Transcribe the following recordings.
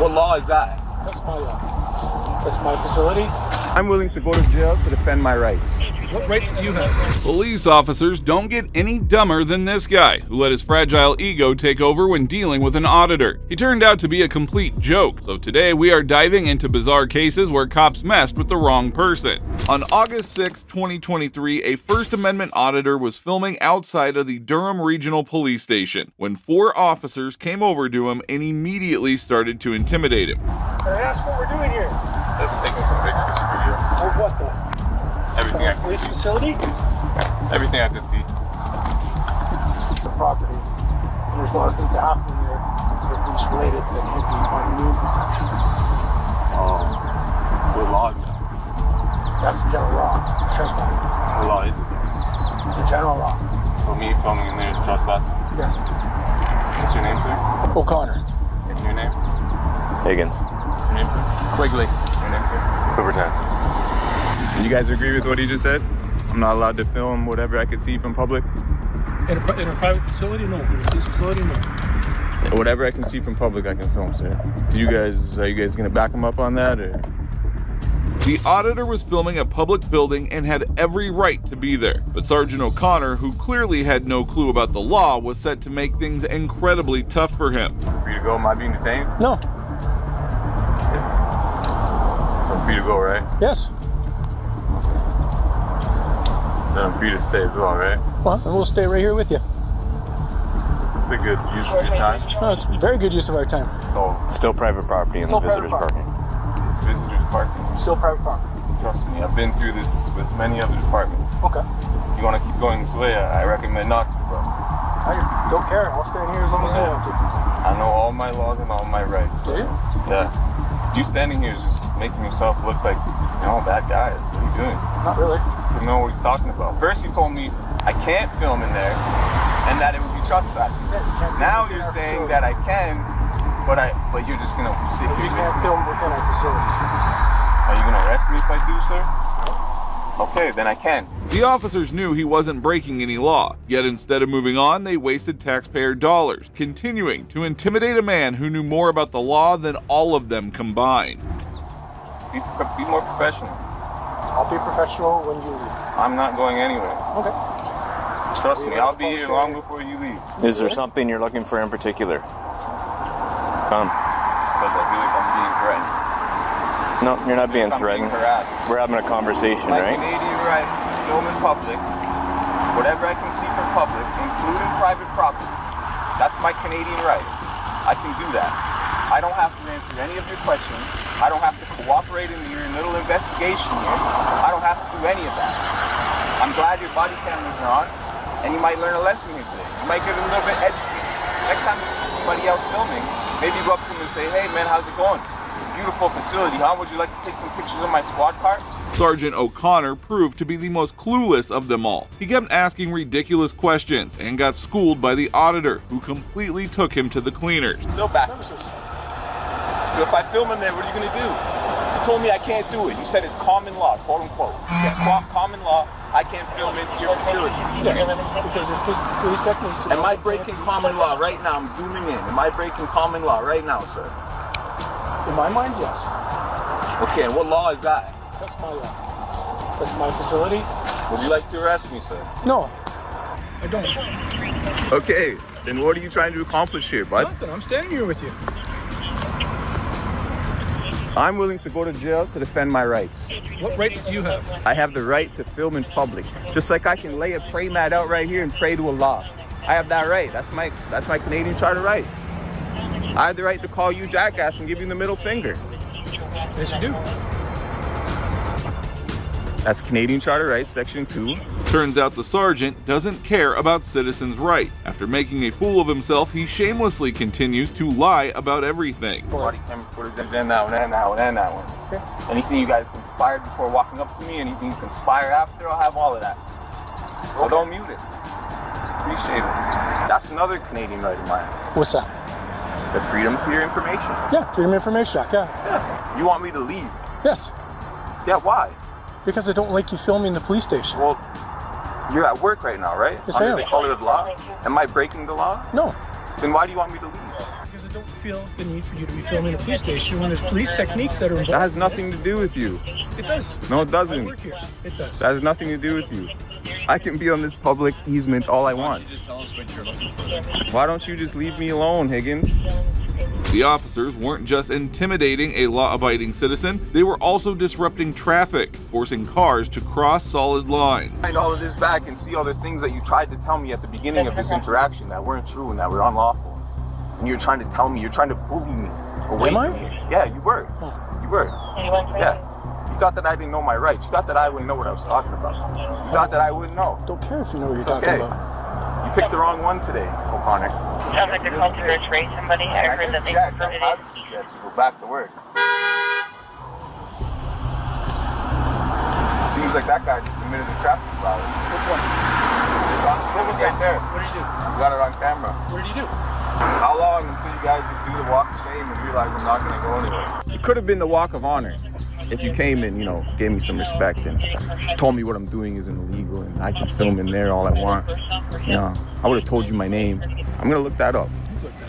What law is that? That's my facility. I'm willing to go to jail to defend my rights. What rights do you have? Police officers don't get any dumber than this guy, who let his fragile ego take over when dealing with an auditor. He turned out to be a complete joke, so today we are diving into bizarre cases where cops messed with the wrong person. On August 6, 2023, a First Amendment auditor was filming outside of the Durham Regional Police Station when 4 officers came over to him and immediately started to intimidate him. Can I ask what we're doing here? Just taking some pictures for you. Of what though? Everything I can Police see. facility? Everything I can see. The property. And there's a lot of things that happen there that are police related that can't be on the news and such. What law is that? That's the general law. It's trespassing. What law is it? It's a general law. So me filming in there is trespassing? Yes. What's your name, sir? O'Connor. And your name? Higgins. What's your name, sir? Quigley. Your name, sir? Quivertance. You guys agree with what he just said? I'm not allowed to film whatever I could see from public? In a private facility? No. In a police facility? No. Whatever I can see from public, I can film, sir. Are you guys gonna back him up on that, or? The auditor was filming a public building and had every right to be there, but Sergeant O'Connor, who clearly had no clue about the law, was set to make things incredibly tough for him. For you to go, am I being detained? No. I'm free to go, right? Yes. Then I'm free to stay as well, right? Well, and we'll stay right here with you. It's a good use of your time. No, it's very good use of our time. Oh, Still private property in the Still private visitor's property. parking. it's visitors parking. Still private property. Trust me, I've been through this with many other departments. Okay. If you want to keep going this way, I recommend not to, but I don't care. I'll stay in here as long as I have to. I know all my laws and all my rights. Do you? Yeah. You standing here is just making yourself look like, a bad guy. What are you doing? Not really. You know what he's talking about. First, he told me I can't film in there and that it would be trespassing. Yeah, you can't film Now within you're our saying facility. that I can, but you're just gonna sit We here can't listening. film within our facilities. Are you gonna arrest me if I do, sir? Okay, then I can. The officers knew he wasn't breaking any law, yet instead of moving on, they wasted taxpayer dollars, continuing to intimidate a man who knew more about the law than all of them combined. Be more professional. I'll be professional when you leave. I'm not going anywhere. Okay. Trust me, I'll be here long before you leave. Is there something you're looking for in particular? Because I feel like I'm being threatened. No, you're not being I'm threatened. being harassed. We're having a conversation, My right? Canadian right to film in public, whatever I can see from public, including private property. That's my Canadian right. I can do that. I don't have to answer any of your questions. I don't have to cooperate in your little investigation here. I don't have to do any of that. I'm glad your body cameras are on, and you might learn a lesson here today. You might get a little bit educated. Next time you see somebody else filming, maybe go up to them and say, hey man, how's it going? Beautiful facility, huh? Would you like to take some pictures of my squad car? Sergeant O'Connor proved to be the most clueless of them all. He kept asking ridiculous questions and got schooled by the auditor, who completely took him to the cleaners. Still back. So if I film in there, what are you gonna do? You told me I can't do it. You said it's common law, quote unquote. It's common law. I can't film into your facility. Yes, because there's police techniques. Am I breaking common law right now? I'm zooming in. Am I breaking common law right now, sir? In my mind, yes. Okay, and what law is that? That's my law. That's my facility. Would you like to arrest me, sir? No, I don't. Okay, then what are you trying to accomplish here, bud? Nothing. I'm standing here with you. I'm willing to go to jail to defend my rights. What rights do you have? I have the right to film in public, just like I can lay a pray mat out right here and pray to Allah. I have that right. That's my Canadian Charter rights. I have the right to call you jackass and give you the middle finger. Yes, you do. That's Canadian Charter rights, Section 2. Turns out the sergeant doesn't care about citizens' rights. After making a fool of himself, he shamelessly continues to lie about everything. Body camera footage, then that one, and that one, and that one. Okay. Anything you guys conspired before walking up to me, anything you conspire after, I'll have all of that. So don't mute it. Appreciate it. That's another Canadian right of mine. What's that? The freedom to your information. Yeah, Freedom of Information Act, yeah. Yeah. You want me to leave? Yes, Yeah, why? because I don't like you filming the police station. Well, you're at work right now, right? Yes, I Under am. the color of law? Am I breaking the law? No, Then why do you want me to leave? because I don't feel the need for you to be filming a police station when there's police techniques that are involved. That has nothing to do with you. It does. No, it I doesn't. work here. It does. That has nothing to do with you. I can be on this public easement all I want. Why don't you just leave me alone, Higgins? The officers weren't just intimidating a law-abiding citizen, they were also disrupting traffic, forcing cars to cross solid lines. Find all of this back and see all the things that you tried to tell me at the beginning of this interaction that weren't true and that were unlawful. And you're trying to tell me, you're trying to bully me away Am I? from me. Yeah, you were. You were. Yeah. You thought that I didn't know my rights. You thought that I wouldn't know what I was talking about. You thought that I wouldn't know. Don't care if you know what you're It's talking okay. about. You picked the wrong one today, O'Connor. Sounds like they're called to betray somebody. I heard that they suggest, recruited I would suggest you go back to work. Seems like that guy just committed a traffic violation. Which one? It's on the silver right there. What did he do? You got it on camera. What did he do? How long until you guys just do the walk of shame and realize I'm not going to go anywhere? It could have been the walk of honor if you came and, gave me some respect and told me what I'm doing isn't illegal and I can film in there all I want. I would have told you my name. I'm going to look that up.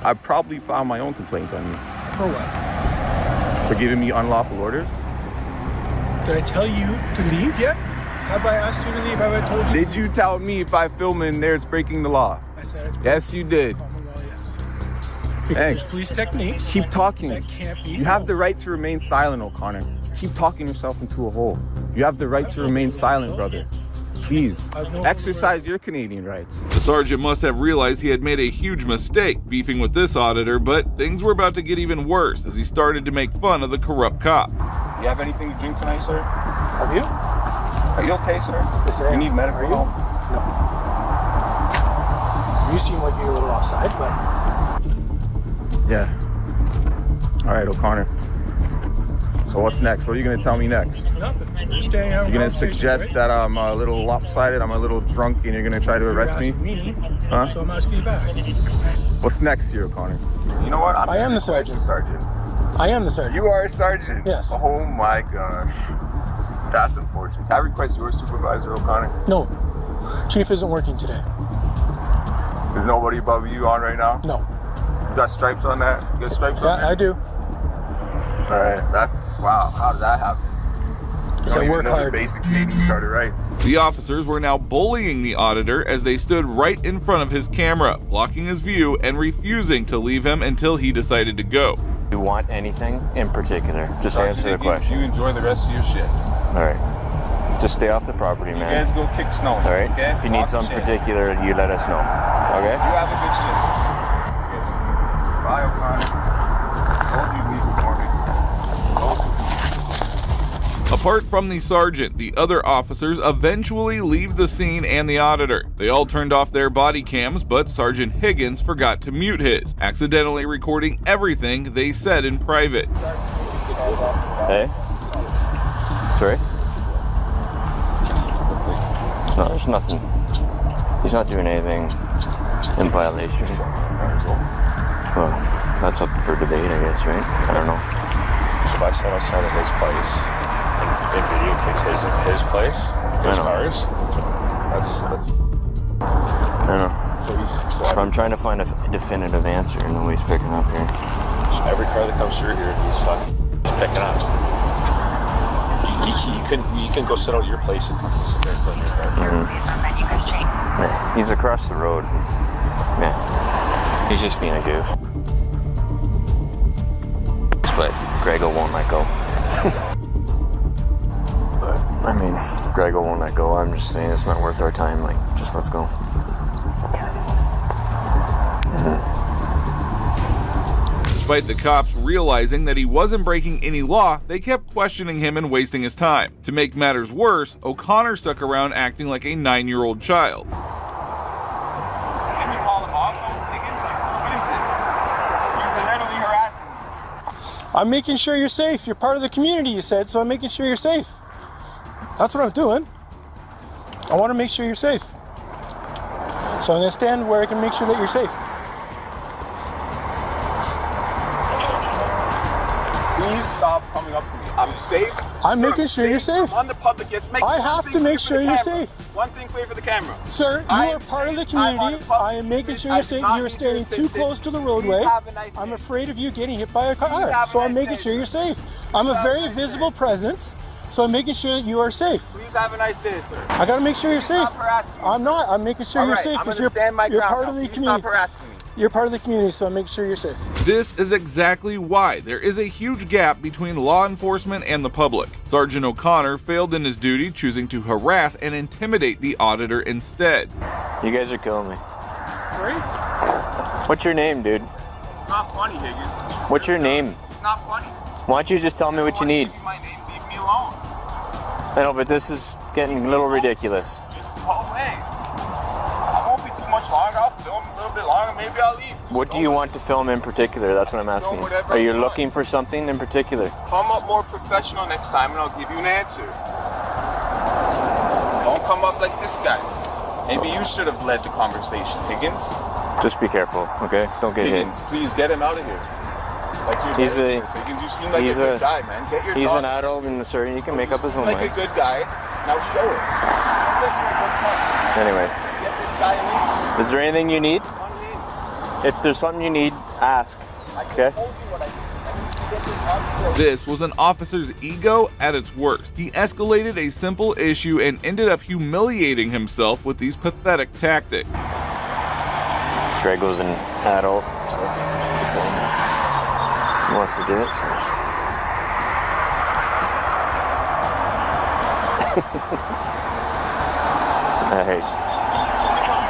I probably filed my own complaint on you For what? for giving me unlawful orders. Did I tell you to leave yet? Have I asked you to leave? Have I told you? Did you tell me if I film in there it's breaking the law? I said it's Yes, you did. common law, yes. Because Thanks. there's police techniques. Keep talking. That can't be You have the right to remain silent, O'Connor. Keep talking yourself into a hole. You have the right to remain silent, brother. Please, exercise your Canadian rights. The sergeant must have realized he had made a huge mistake beefing with this auditor, but things were about to get even worse as he started to make fun of the corrupt cop. You have anything to drink tonight, sir? Have you? Are you okay, sir? Yes, I am. You need medical Are you? help? No. You seem like you're a little offside, but Yeah. All right, O'Connor. So what's next? What are you going to tell me next? nothing. We're staying out. You're going to suggest that I'm a little lopsided, I'm a little drunk, and you're going to try to arrest me? Huh? So I'm asking you back. What's next here, O'Connor? You know what? I am the sergeant. I am the sergeant. You are a sergeant? Yes. Oh my gosh. That's unfortunate. Can I request your supervisor, O'Connor? No. Chief isn't working today. There's nobody above you on right now? No. You got stripes on that? You got stripes on Yeah, that? I do. Alright, that's, wow, how did that happen? You Because don't I even work know the hard. basic Canadian Charter rights. The officers were now bullying the auditor as they stood right in front of his camera, blocking his view and refusing to leave him until he decided to go. Do you want anything in particular? Just answer the You question. enjoy the rest of your shift. Alright. Just stay off the property, You man. guys go kick snow. Alright? Okay? If you need Walk the something shit. particular, you let us know. Okay? You have a good shift. Okay. Bye, O'Connor. Told you leave before me. Apart from the sergeant, the other officers eventually leave the scene and the auditor. They all turned off their body cams, but Sergeant Higgins forgot to mute his, accidentally recording everything they said in private. Hey? Sorry? No, there's nothing. He's not doing anything in violation. Well, that's up for debate, I guess, right? I don't know. So if I sat outside of his place and videotaped his place, his I know. cars, that's I know. so But I'm trying to find a definitive answer, and nobody's picking up here. every car that comes through here, he's picking up. You can go sit out at your place and sit there and film your car. Yeah, he's across the road. Yeah, he's just being a goof. But Grego won't let go. But, I mean, Grego won't let go. I'm just saying it's not worth our time. Like, just let's go. Despite the cops realizing that he wasn't breaking any law, they kept questioning him and wasting his time. To make matters worse, O'Connor stuck around acting like a 9-year-old child. Can you call him off, Higgins? What is this? He's literally harassing me. I'm making sure you're safe. You're part of the community, you said, so I'm making sure you're safe. That's what I'm doing. I want to make sure you're safe. So I'm going to stand where I can make sure that you're safe. Please stop coming up to me. I'm safe. I'm Sir, making sure you're safe. On the public, yes. I have to make sure you're safe. One thing clear for the camera. Sir, you I are am part of the safe. I'm on community. public I am making sure I you're do safe. not You're need standing your too assistance. close to the roadway. Please have a nice I'm day. afraid of you getting hit by a car. have So a I'm nice making day, sure sir. you're safe. I'm a have a very nice day. visible presence. So I'm making sure that you are safe. Please have a nice day, sir. I gotta make sure you're safe. Stop harassing me. I'm not. I'm making sure All you're right, safe I'm because gonna stand my you're ground part now. of the Please community. Stop harassing me. You're part of the community, so I'm making sure you're safe. This is exactly why there is a huge gap between law enforcement and the public. Sergeant O'Connor failed in his duty, choosing to harass and intimidate the auditor instead. You guys are killing me. Sorry? What's your name, dude? It's not funny, Higgins. What's your name? It's not funny. Why don't you just tell me what you need? Give me my name. Leave me alone. I know, but this is getting a little ridiculous. Just go away. I won't be too much longer. I'll film a little bit longer. Maybe I'll leave. What do you want to film in particular? That's what I'm asking. whatever Are you you want. looking for something in particular? Come up more professional next time and I'll give you an answer. Don't come up like this guy. Maybe you should have led the conversation, Higgins. Just be careful, okay? Don't get hit. Higgins, please get him out of here. Like you're He's doing a- this. Higgins, you seem like he's a good a- guy, man. Get your He's dog. an adult and a certain, he can make up his You own seem like mind. a good guy. Now show it. Anyway, Get this guy in. is there anything you need? If there's something you need, ask, okay? This was an officer's ego at its worst. He escalated a simple issue and ended up humiliating himself with these pathetic tactics. Greg was an adult, so just saying. He wants to do it. Alright.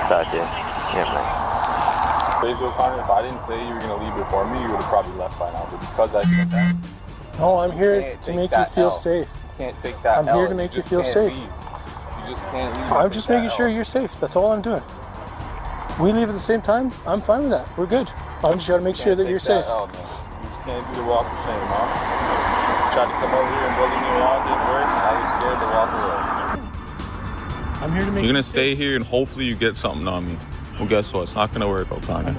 That did. Yeah, man. Crazy O'Connor, if I didn't say you were gonna leave before me, you would have probably left by now. But because I said that, No, I'm here Can't to take make you that feel L. safe. You can't take that I'm here L. to make you just feel can't safe. leave. You just can't leave. I'm and just take making that sure L. you're safe. That's all I'm doing. We leave at the same time. I'm fine with that. We're good. I just gotta make sure that Can't you're take safe. L, man. You just can't do the walk of shame, huh? Tried to come over here and bully me around, didn't work. I was scared to walk away. I'm here to make you're gonna stay here and hopefully you get something on me. Well, guess what? It's not gonna work, O'Connor.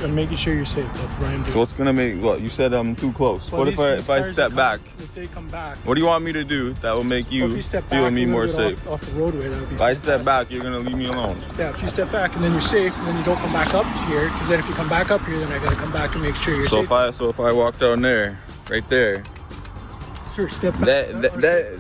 I'm making sure you're safe. That's what I'm doing. So what's gonna make what? You said I'm too close. Well, What if I step back? If they come back. What do you want me to do that will make Well, you if you step feel back me a little more bit safe? off the roadway, that would be If I step fantastic. back, you're gonna leave me alone. Yeah, if you step back and then you're safe, and then you don't come back up here, because then if you come back up here, then I gotta come back and make sure you're So safe. if I walk down there, right there, Sure, step back.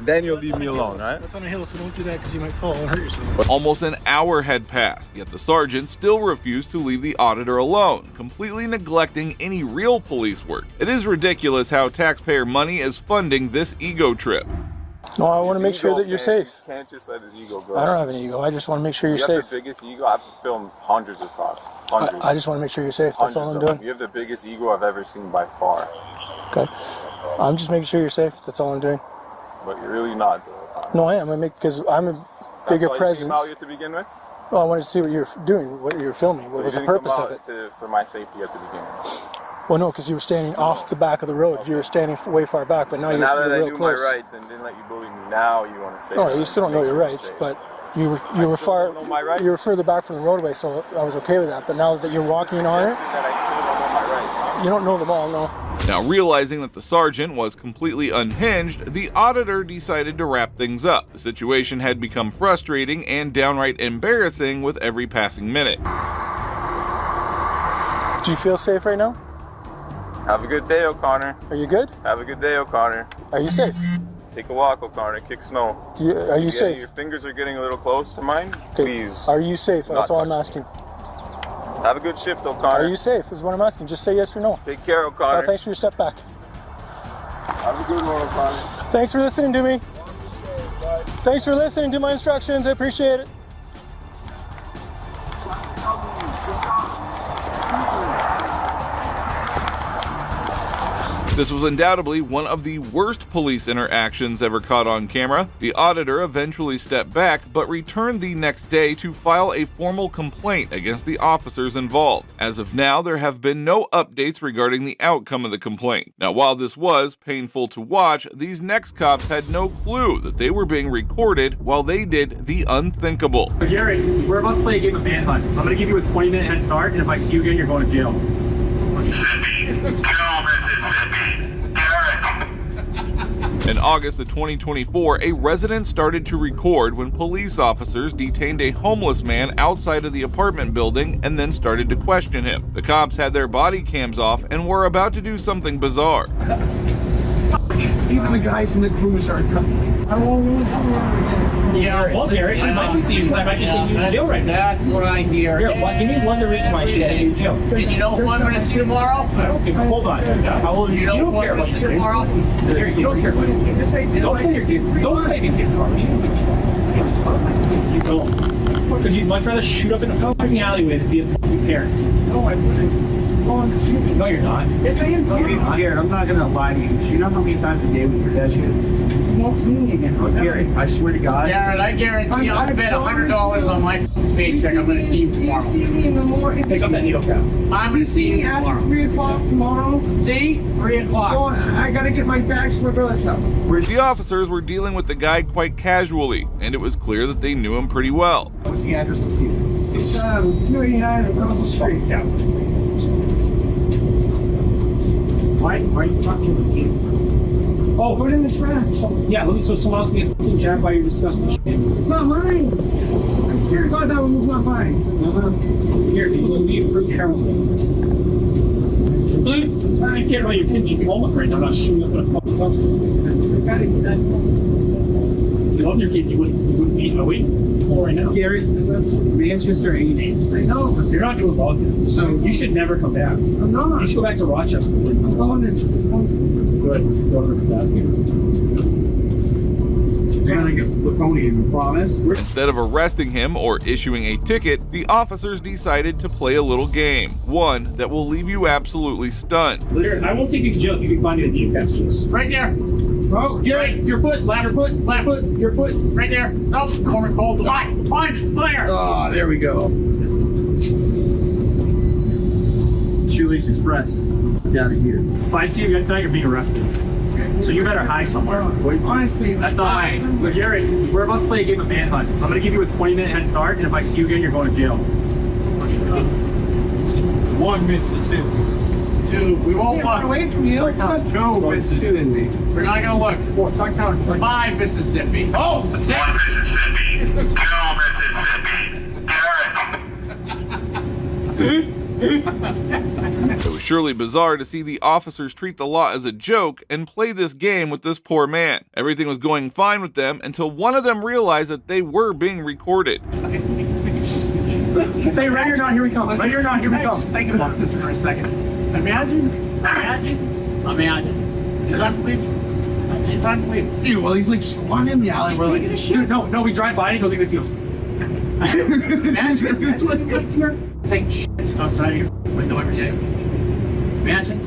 then you'll leave me alone, right? That's on a hill, so don't do that because you might fall and hurt yourself. Almost an hour had passed, yet the sergeant still refused to leave the auditor alone, completely neglecting any real police work. It is ridiculous how taxpayer money is funding this ego trip. No, I want to make His sure ego that you're can't- safe. You can't just let his ego go. I don't have an ego. I just want to make sure you're You have safe. the biggest ego. I've filmed hundreds of cops. Hundreds. I just want to make sure you're safe. That's all I'm Hundreds of them. doing. You have the biggest ego I've ever seen by far. Okay. I'm just making sure you're safe. That's all I'm doing. But you're really not. No, I am. Because I'm a bigger That's why presence. You came out here to begin with? Well, I wanted to see what you're doing, what you're filming. What was the purpose of it? For my safety at the beginning. Well, no, because you were standing off the back of the road. You were standing way far back, but now But you're, now that I real knew close. my rights and didn't let you bully me, now you want to say. No, you still don't know your rights, but you were still far don't know my rights? you were further back from the roadway, so I was okay with that. But now that you're walking on it, That I still don't know my rights. Huh? you don't know them all. No. Now, realizing that the sergeant was completely unhinged, the auditor decided to wrap things up. The situation had become frustrating and downright embarrassing with every passing minute. Do you feel safe right now? Have a good day, O'Connor. Are you good? Have a good day, O'Connor. Are you safe? Take a walk, O'Connor. Kick snow. Are you safe? Your fingers are getting a little close to mine. Okay. Please. Are you safe? That's all I'm touch asking. Have a good shift, O'Connor. Are you safe? Is what I'm asking. Just say yes or no. Take care, O'Connor. Thanks for your step back. Have a good one, O'Connor. Thanks for listening to me. Thanks for listening to my instructions. I appreciate it. This was undoubtedly one of the worst police interactions ever caught on camera. The auditor eventually stepped back, but returned the next day to file a formal complaint against the officers involved. As of now, there have been no updates regarding the outcome of the complaint. Now, while this was painful to watch, these next cops had no clue that they were being recorded while they did the unthinkable. Jared, we're about to play a game of manhunt. I'm going to give you a 20-minute head start, and if I see you again, you're going to jail. Mississippi. Kill Mississippi. Garrett. In August of 2024, a resident started to record when police officers detained a homeless man outside of the apartment building and then started to question him. The cops had their body cams off and were about to do something bizarre. Even the guys in the cruise are coming. Yeah, well, Gary, I might be seeing, I might be taking you to jail right now. That's what I hear. Here, give me one reason why I should take you to jail. And you know who I'm going to see tomorrow? I don't care. Hold on. How old are you? You don't care about the kids. Tomorrow? Gary, you don't care about the kids. Don't play your kids. Don't play the kids for me. You don't. Because you'd much rather shoot up in a fucking alleyway than be with your parents. No, I wouldn't. No, you're not. Yes, I am. Garrett, I'm not gonna lie to you. You know how many times a day we hear that shit? You won't see me again. Oh, Garrett, I swear to God. Garrett, I guarantee I'll bet $100 on my paycheck. I'm going to see you tomorrow. See me in the morning. Pick up that needle cap. I'm going to see you After tomorrow. 3 o'clock tomorrow. See? 3 o'clock. Oh, I gotta get my bags from my brother's house. The officers were dealing with the guy quite casually, and it was clear that they knew him pretty well. What's the address? Let's see. It's 289 across the street. Yeah. Why are you talking to the kid? Oh, put it in the trash. Yeah, let me, so someone else can get jacked while you're discussing the shit. It's not mine. I swear to God, that one was not mine. Here, you will leave pretty carefully. I care about your kids' homework right now, not shooting up in a fucking dumpster. You love your kids, you wouldn't be awake right now. Garrett, Manchester 88. I know. You're not doing well, dude. So you should never come back. I'm not. You should go back to Rochester. I'm going to... Good. Go back here. They're gonna get Laconian, promise. Instead of arresting him or issuing a ticket, the officers decided to play a little game, one that will leave you absolutely stunned. Listen, I won't take you to jail if you can find me a DFS. Right there. Oh, Garrett, your foot, Left foot. Left foot. your foot. Right there. Nope. Corner cold. Punch. Flare. Oh, there we go. Shoelace Express. Get out of here. If I see you tonight, you're being arrested. So you better hide somewhere. Honestly, That's not hiding. Jared, we're about to play a game of manhunt. I'm gonna give you a 20-minute head start, and if I see you again, you're going to jail. 1 Mississippi. 2. We won't look. Away from you. 2 Mississippi. We're not going to look. 4, start counting. 5 Mississippi. Oh, 6. Mississippi. 2 Mississippi. It was surely bizarre to see the officers treat the law as a joke and play this game with this poor man. Everything was going fine with them until one of them realized that they were being recorded. Say ready or not, here we come. Ready or not, here we come. Think about this for a second. Imagine. It's unbelievable. It's unbelievable. dude, well, he's like squatting in the alley. We're like, Dude, no, we drive by and he goes like this, he goes. Imagine take shit outside of your window every day. Imagine.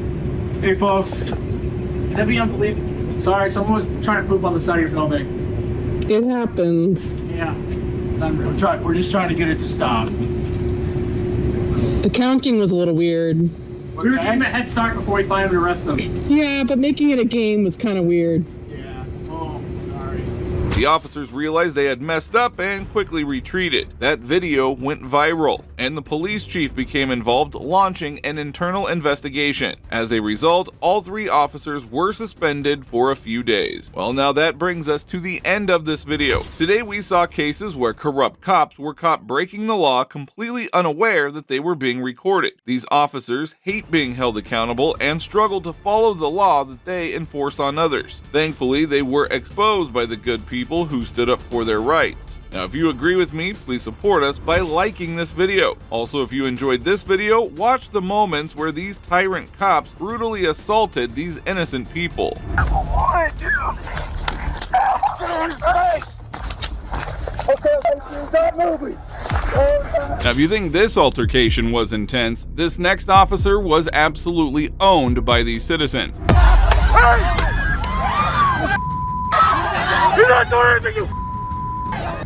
Hey, folks. That'd be unbelievable. Sorry, someone was trying to poop on the side of your building. It happens. Yeah. Unreal. we're just trying to get it to stop. The counting was a little weird. We were giving him a head start before we finally arrest him. Yeah, but making it a game was kind of weird. Yeah. Oh, sorry. The officers realized they had messed up and quickly retreated. That video went viral, and the police chief became involved, launching an internal investigation. As a result, all 3 officers were suspended for a few days. Well, now that brings us to the end of this video. Today we saw cases where corrupt cops were caught breaking the law completely unaware that they were being recorded. These officers hate being held accountable and struggle to follow the law that they enforce on others. Thankfully, they were exposed by the good people who stood up for their rights. Now, if you agree with me, please support us by liking this video. Also, if you enjoyed this video, watch the moments where these tyrant cops brutally assaulted these innocent people. Now, if you think this altercation was intense, this next officer was absolutely owned by these citizens. You're not doing anything, you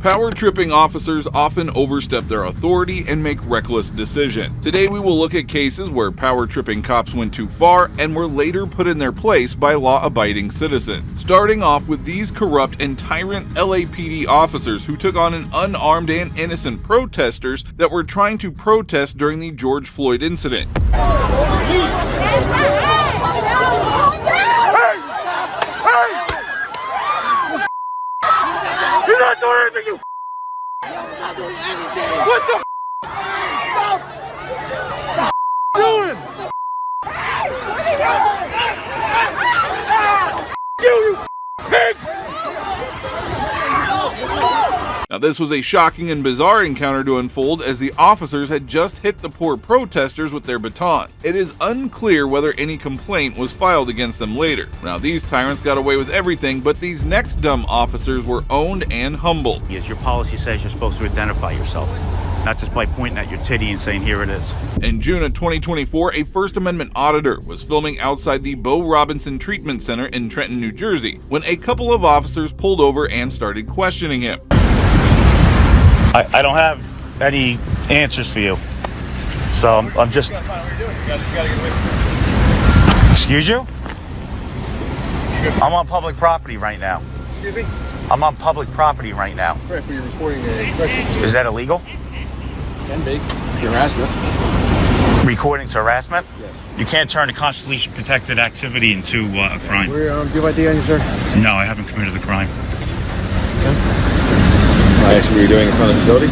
Power-tripping officers often overstep their authority and make reckless decisions. Today we will look at cases where power-tripping cops went too far and were later put in their place by law-abiding citizens. Starting off with these corrupt and tyrant LAPD officers who took on an unarmed and innocent protesters that were trying to protest during the George Floyd incident. What the doing? You pig! Now, this was a shocking and bizarre encounter to unfold as the officers had just hit the poor protesters with their baton. It is unclear whether any complaint was filed against them later. Now, these tyrants got away with everything, but these next dumb officers were owned and humbled. Yes, your policy says you're supposed to identify yourself, not just by pointing at your titty and saying, here it is. In June of 2024, a First Amendment auditor was filming outside the Bo Robinson Treatment Center in Trenton, New Jersey, when a couple of officers pulled over and started questioning him. I don't have any answers for you. So I'm just... Excuse you? I'm on public property right now. Excuse me? I'm on public property right now. Correct, but you're reporting a question. Is that illegal? Can be. Harassment. Recording's harassment? Yes. You can't turn a constitution protected activity into a crime. Do you have ID on you, sir? No, I haven't committed a crime. I asked you what you're doing in front of the facility?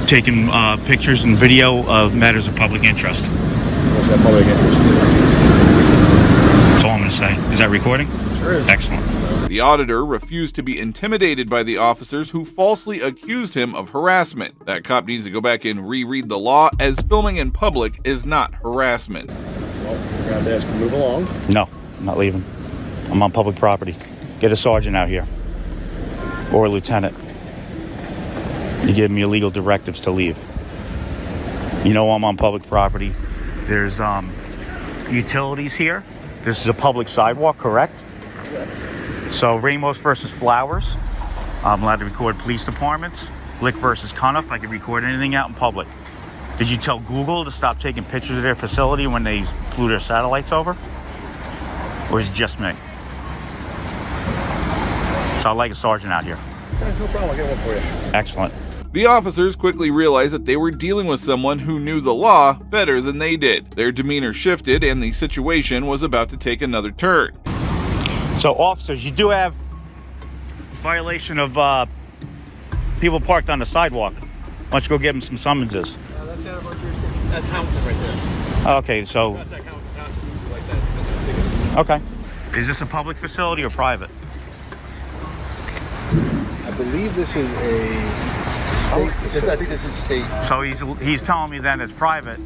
Taking pictures and video of matters of public interest. What's that public interest? That's all I'm going to say. Is that recording? Sure is. Excellent. The auditor refused to be intimidated by the officers who falsely accused him of harassment. That cop needs to go back and reread the law, as filming in public is not harassment. Well, you're going to have to ask to move along. No, I'm not leaving. I'm on public property. Get a sergeant out here. Or a lieutenant. You give me illegal directives to leave. You know I'm on public property. There's utilities here. This is a public sidewalk, correct? So Ramos versus Flowers. I'm allowed to record police departments. Glick versus Cuniff. I can record anything out in public. Did you tell Google to stop taking pictures of their facility when they flew their satellites over? Or is it just me? So I'd like a sergeant out here. No problem, I'll get one for you. Excellent. The officers quickly realized that they were dealing with someone who knew the law better than they did. Their demeanor shifted and the situation was about to take another turn. So officers, you do have violation of people parked on the sidewalk. Why don't you go give them some summonses? That's out of our jurisdiction. That's Hamilton right there. Okay, so... Contact Hamilton Township, like that. Okay. Is this a public facility or private? I believe this is a state facility. I think this is state. So he's telling me then it's private,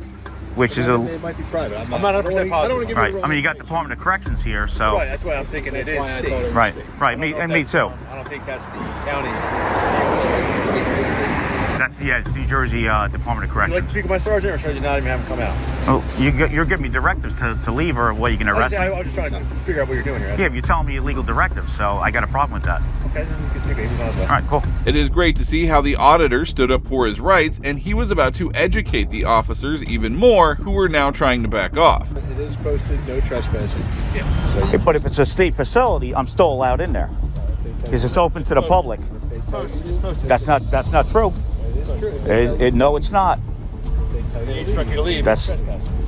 which is a... It might be private. I'm not 100% positive. I don't want to give you Right. the wrong I mean, you got Department of Corrections here, so... Right, that's why I'm thinking it is state. Right, right. Me too. I don't think that's the county. That's, yeah, it's New Jersey Department of Would you like to Corrections. speak with my sergeant, or should I not even have him come out? Oh, you're giving me directives to leave, or what, you can arrest me? I was just trying to figure out what you're doing here. Yeah, but you're telling me illegal directives, so I got a problem with that. Okay, then you can speak. He was on his way. All right, cool. It is great to see how the auditor stood up for his rights, and he was about to educate the officers even more, who were now trying to back off. It is posted, no trespassing. Yeah. So Okay, but if it's a state facility, I'm still allowed in there because it's open to the public. That's not true. No, it's not. They instruct you to leave.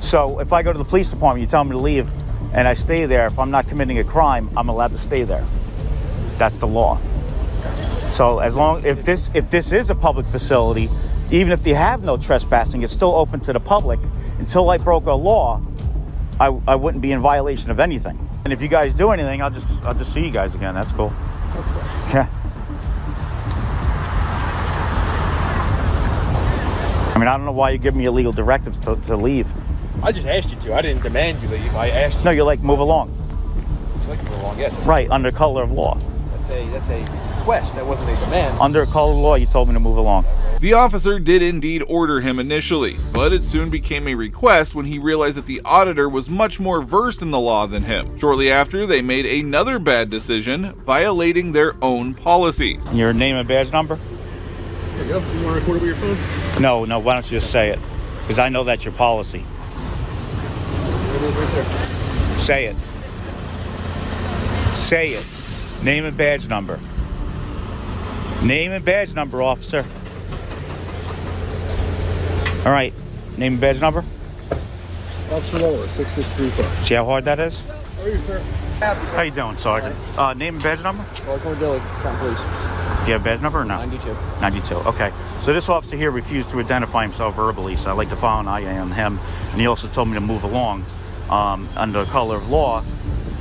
So if I go to the police department, you tell me to leave, and I stay there. If I'm not committing a crime, I'm allowed to stay there. That's the law. So as long if this is a public facility, even if they have no trespassing, it's still open to the public. Until I broke a law, I wouldn't be in violation of anything. And if you guys do anything, I'll just see you guys again. That's cool. Yeah. I mean, I don't know why you give me illegal directives to leave. I just asked you to. I didn't demand you leave. I asked you. No, you're like, move along. Would you like to move along? Yes. Right, under color of law. That's a request. That wasn't a demand. Under color of law, you told me to move along. The officer did indeed order him initially, but it soon became a request when he realized that the auditor was much more versed in the law than him. Shortly after, they made another bad decision, violating their own policies. Your name and badge number? There you go. You want to record it with your phone? No, why don't you just say it? Because I know that's your policy. It is right there. Say it. Say it. Name and badge number. Name and badge number, officer. All right. Name and badge number? Officer Lola, 6635. See how hard that is? How are you, sir? How you doing, Sergeant? Name and badge number? Welcome to Dilly. Come, please. Do you have a badge number or no? 92. 92, okay. So this officer here refused to identify himself verbally, so I'd like to file an IA on him. And he also told me to move along. Under color of law,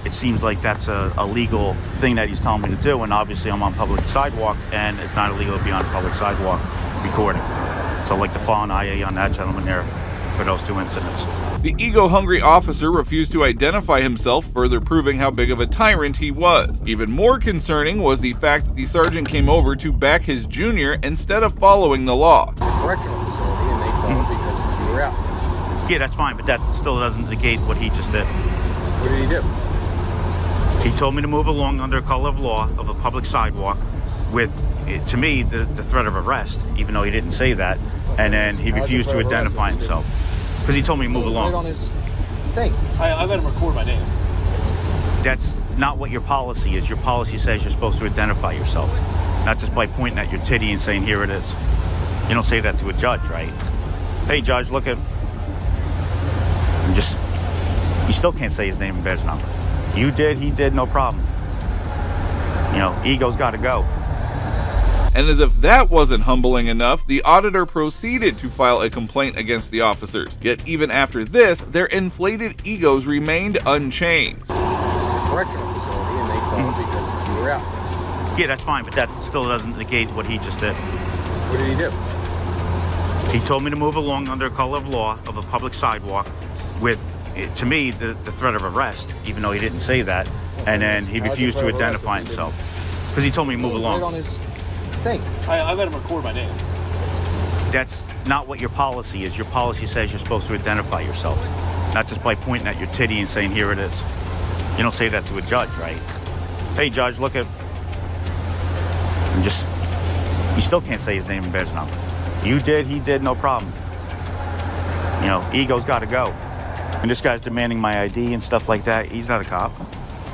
it seems like that's a legal thing that he's telling me to do, and obviously I'm on public sidewalk, and it's not illegal to be on a public sidewalk recording. So I'd like to file an IA on that gentleman there for those two incidents. The ego-hungry officer refused to identify himself, further proving how big of a tyrant he was. Even more concerning was the fact that the sergeant came over to back his junior instead of following the law. Correctional facility, and they called because you were out. Yeah, that's fine, but that still doesn't negate what he just did. What did he do? He told me to move along under color of law of a public sidewalk with, to me, the threat of arrest, even though he didn't say that. And then he refused to identify himself. Because he told me to move along. Right on his thing. I let him record my name. That's not what your policy is. Your policy says you're supposed to identify yourself. Not just by pointing at your titty and saying, here it is. You don't say that to a judge, right? Hey, judge, look at... And just... You still can't say his name and badge number. You did, he did, no problem. You know, ego's got to go. And as if that wasn't humbling enough, the auditor proceeded to file a complaint against the officers. Yet even after this, their inflated egos remained unchanged. Correctional facility, and they called because you were out. Yeah, that's fine, but that still doesn't negate what he just did. What did he do? He told me to move along under color of law of a public sidewalk with, to me, the threat of arrest, even though he didn't say that. And then he refused to identify himself. Because he told me to move along. Right on his thing. I let him record my name. That's not what your policy is. Your policy says you're supposed to identify yourself. Not just by pointing at your titty and saying, here it is. You don't say that to a judge, right? Hey, judge, look at... And just... You still can't say his name and badge number. You did, he did, no problem. You know, ego's got to go. And this guy's demanding my ID and stuff like that. He's not a cop.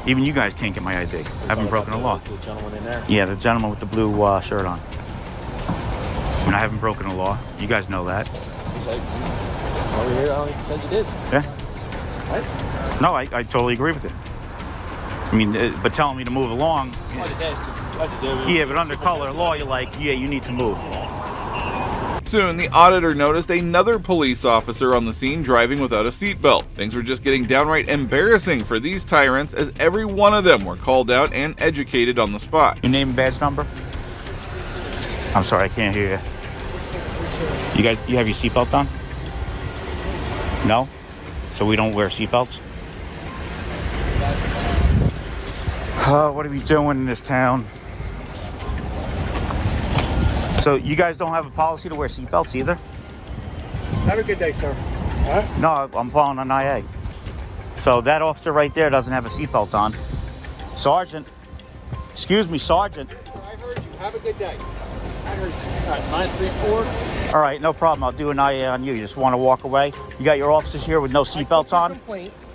Even you guys can't get my ID. I haven't broken the law. The gentleman in there? Yeah, the gentleman with the blue shirt on. I mean, I haven't broken the law. You guys know that. He's like, over here, I don't said you did. Yeah. What? No, I totally agree with it. I mean, but telling me to move along. I just asked you. Yeah, but under color of law, you're like, yeah, you need to move. Soon, the auditor noticed another police officer on the scene driving without a seatbelt. Things were just getting downright embarrassing for these tyrants, as every one of them were called out and educated on the spot. Your name and badge number? I'm sorry, I can't hear you. You have your seatbelt on? No? So we don't wear seatbelts? What are we doing in this town? So you guys don't have a policy to wear seatbelts either? Have a good day, sir. All right? No, I'm following an IA. So that officer right there doesn't have a seatbelt on. Sergeant. Excuse me, Sergeant. I heard you. Have a good day. I heard you. All right, 934. All right, no problem. I'll do an IA on you. You just want to walk away? You got your officers here with no seatbelts on?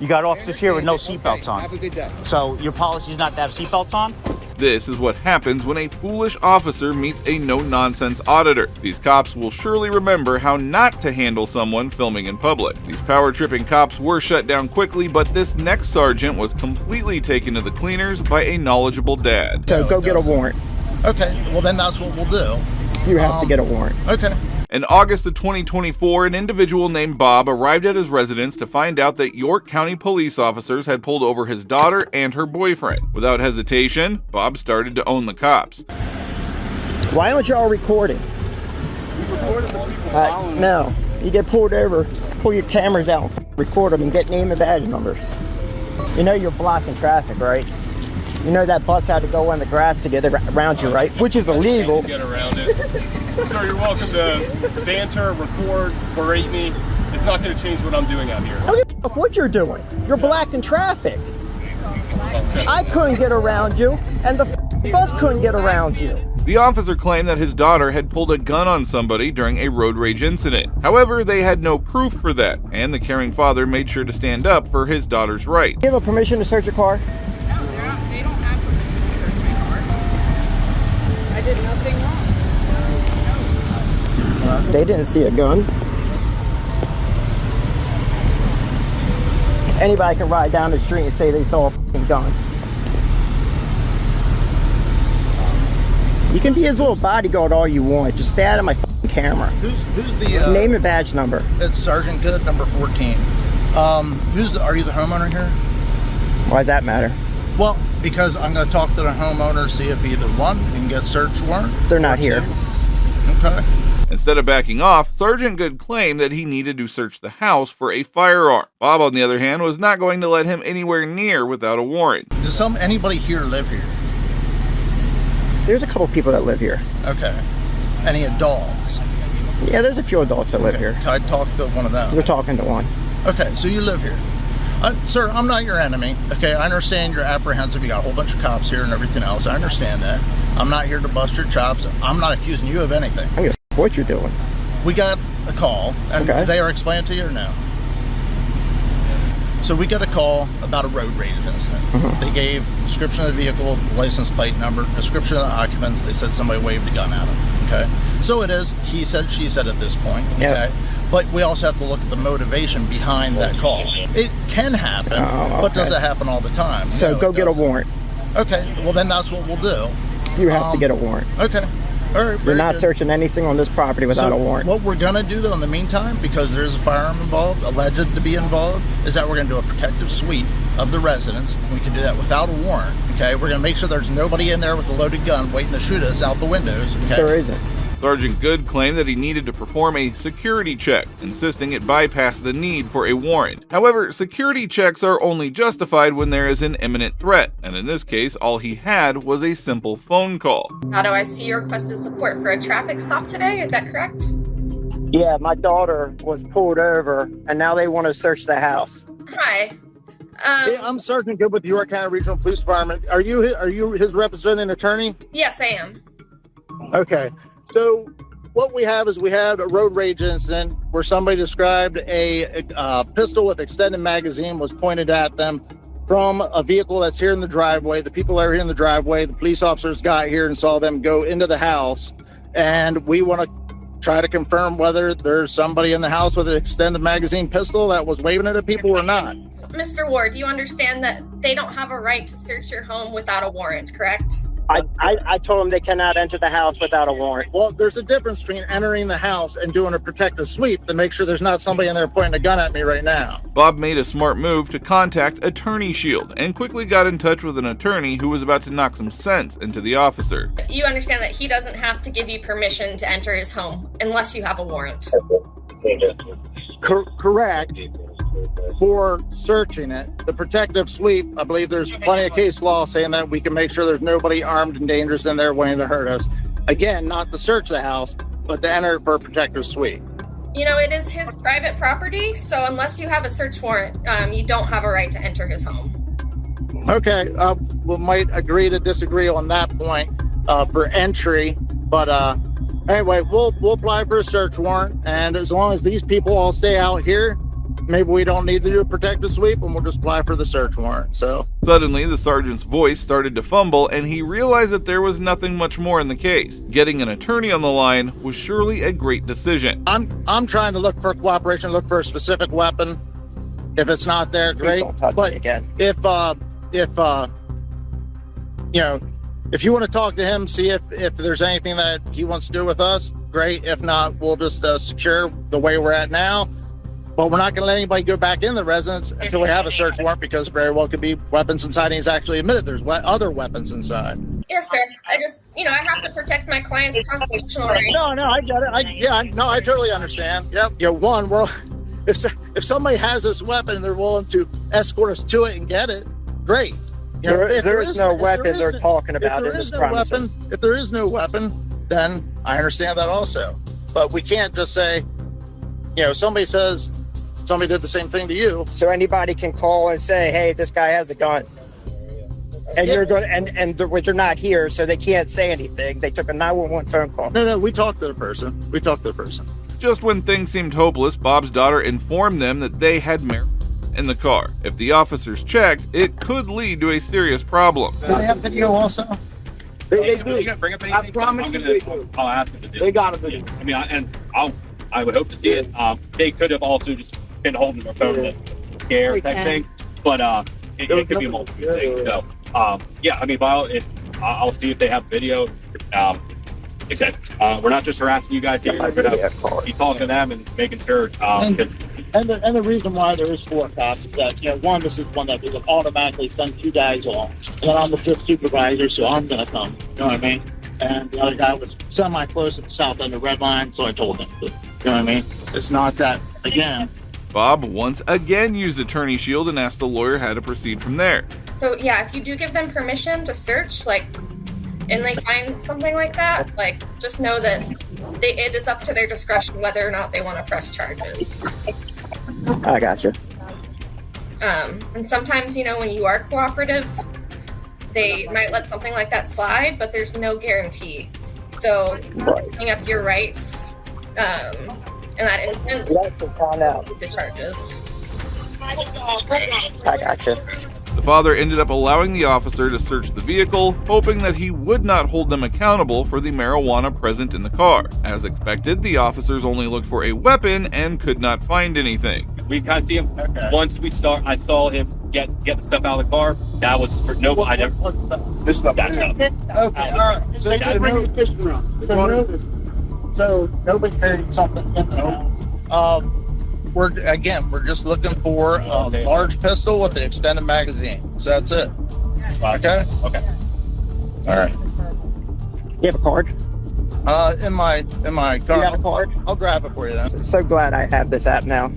You got officers here with no seatbelts on. Have a good day. So your policy is not to have seatbelts on? This is what happens when a foolish officer meets a no-nonsense auditor. These cops will surely remember how not to handle someone filming in public. These power-tripping cops were shut down quickly, but this next sergeant was completely taken to the cleaners by a knowledgeable dad. So go get a warrant. Okay, well then that's what we'll do. You have to get a warrant. Okay. In August of 2024, an individual named Bob arrived at his residence to find out that York County police officers had pulled over his daughter and her boyfriend. Without hesitation, Bob started to own the cops. Why aren't y'all recording? No. You get pulled over, pull your cameras out, record them, and get name and badge numbers. You know you're blocking traffic, right? You know that bus had to go on the grass to get around you, right? Which is illegal. Get around it. Sir, you're welcome to banter, record, berate me. It's not going to change what I'm doing out here. I don't give a fuck what you're doing. You're blocking traffic. I couldn't get around you, and the bus couldn't get around you. The officer claimed that his daughter had pulled a gun on somebody during a road rage incident. However, they had no proof for that, and the caring father made sure to stand up for his daughter's right. Do you have a permission to search your car? No, they don't have permission to search my car. I did nothing wrong. They didn't see a gun. Anybody can ride down the street and say they saw a fucking gun. You can be his little bodyguard all you want. Just stay out of my fucking camera. Who's the name and badge number? It's Sergeant Good, number 14. Are you the homeowner here? Why does that matter? Well, because I'm going to talk to the homeowner, see if either one can get search warrant. They're not here. Okay. Instead of backing off, Sergeant Good claimed that he needed to search the house for a firearm. Bob, on the other hand, was not going to let him anywhere near without a warrant. Does anybody here live here? There's a couple people that live here. Okay. Any adults? Yeah, there's a few adults that live here. Can I talk to one of them? We're talking to one. Okay, so you live here. Sir, I'm not your enemy. Okay, I understand you're apprehensive. You got a whole bunch of cops here and everything else. I understand that. I'm not here to bust your chops. I'm not accusing you of anything. I mean, what you're doing. We got a call, and they are explained to you or no? So we got a call about a road rage incident. They gave description of the vehicle, license plate number, description of the occupants. They said somebody waved a gun at them. Okay, so it is he said, she said at this point. Okay, but we also have to look at the motivation behind that call. It can happen, but does it happen all the time? So no, go get a warrant. Okay, well then that's what we'll do. You have to get a warrant. Okay. All right, you're not searching anything on this property without a warrant. What we're going to do, though, in the meantime, because there is a firearm involved, alleged to be involved, is that we're going to do a protective sweep of the residence. We can do that without a warrant, okay? We're going to make sure there's nobody in there with a loaded gun waiting to shoot us out the windows, okay? There isn't. Sergeant Good claimed that he needed to perform a security check, insisting it bypass the need for a warrant. However, security checks are only justified when there is an imminent threat, and in this case, all he had was a simple phone call. How do I see you requested support for a traffic stop today? Is that correct? Yeah, my daughter was pulled over, and now they want to search the house. Hi. Hey, I'm Sergeant Good with the York County Regional Police Department. Are you his representing attorney? Yes, I am. Okay. So what we have is we had a road rage incident where somebody described a pistol with extended magazine was pointed at them from a vehicle that's here in the driveway. The people that are here in the driveway, the police officers got here and saw them go into the house. And we want to try to confirm whether there's somebody in the house with an extended magazine pistol that was waving it at people or not. Mr. Ward, you understand that they don't have a right to search your home without a warrant, correct? I told them they cannot enter the house without a warrant. Well, there's a difference between entering the house and doing a protective sweep to make sure there's not somebody in there pointing a gun at me right now. Bob made a smart move to contact Attorney Shield and quickly got in touch with an attorney who was about to knock some sense into the officer. You understand that he doesn't have to give you permission to enter his home unless you have a warrant. Correct. For searching it, the protective sweep, I believe there's plenty of case law saying that we can make sure there's nobody armed and dangerous in there waiting to hurt us. Again, not to search the house, but to enter for a protective sweep. You know, it is his private property, so unless you have a search warrant, you don't have a right to enter his home. Okay, we might agree to disagree on that point for entry, but anyway, we'll apply for a search warrant, and as long as these people all stay out here, maybe we don't need to do a protective sweep and we'll just apply for the search warrant. So suddenly the sergeant's voice started to fumble and he realized that there was nothing much more in the case. Getting an attorney on the line was surely a great decision. I'm trying to look for cooperation, look for a specific weapon. If it's not there, great. But again, if you know, if you want to talk to him, see if there's anything that he wants to do with us, great. If not, we'll just secure the way we're at now. But we're not going to let anybody go back in the residence until we have a search warrant, because very well could be weapons inside, and he's actually admitted there's other weapons inside. Yes, sir. I just, I have to protect my client's constitutional rights. No, I get it. I totally understand. Yep. Well, if somebody has this weapon and they're willing to escort us to it and get it, great. There is no weapon they're talking about in this premises. If there is no weapon, then I understand that also. But we can't just say, somebody says somebody did the same thing to you. So anybody can call and say, hey, this guy has a gun. And you're going they're not here, so they can't say anything. They took a 911 phone call. No, we talked to the person. Just when things seemed hopeless, Bob's daughter informed them that they had marijuana in the car. If the officers checked, it could lead to a serious problem. Do they have video also? They do. Bring up anything? I promise you they do. I'll ask them to do it. They got it. I would hope to see it. They could have also just been holding their phone this scare type thing, but it could be multiple things. So, I'll see if they have video. Except we're not just harassing you guys here. We're gonna be talking to them and making sure. And the reason why there is 4 cops is that, you know, one, this is one that we would automatically send 2 guys on. And then I'm the 5th supervisor, so I'm going to come. You know what I mean? And the other guy was semi-close at the south end of Red Line, so I told him. You know what I mean? It's not that, again. Bob once again used Attorney Shield and asked the lawyer how to proceed from there. So yeah, if you do give them permission to search, like, and they find something like that, like, just know that it is up to their discretion whether or not they want to press charges. I gotcha. And sometimes, you know, when you are cooperative, they might let something like that slide, but there's no guarantee. So, giving up your rights in that instance, the charges. I gotcha. The father ended up allowing the officer to search the vehicle, hoping that he would not hold them accountable for the marijuana present in the car. As expected, the officers only looked for a weapon and could not find anything. We kind of see him once I saw him get the stuff out of the car. That was for no. I never. This stuff. That stuff. Okay, all right. So they did bring the fishing rod. So nobody carried something in the house. We're just looking for a large pistol with an extended magazine. So that's it. Okay. Okay. All right. You have a card? In my car. You have a card? I'll grab it for you then. So glad I have this app now.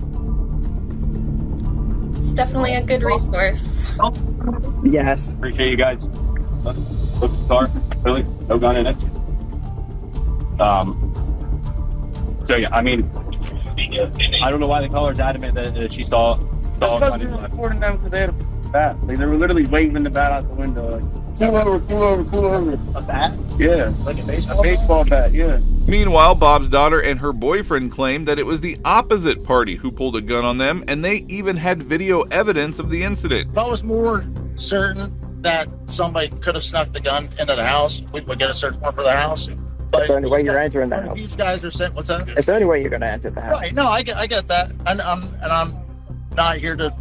It's definitely a good resource. Yes. Appreciate you guys. Look at the car. Really? No gun in it. So yeah, I mean, I don't know why the caller's adamant that she saw. That's because we were recording them because they had a bat. Like, they were literally waving the bat out the window. Like, pull over. A bat? Yeah. Like a baseball? A baseball bat, yeah. Meanwhile, Bob's daughter and her boyfriend claimed that it was the opposite party who pulled a gun on them, and they even had video evidence of the incident. If I was more certain that somebody could have snuck the gun into the house, we would get a search warrant for the house. That's the only way you're entering the house. These guys are saying, what's that? It's the only way you're going to enter the house. Right. No, I get that, and I'm not here to,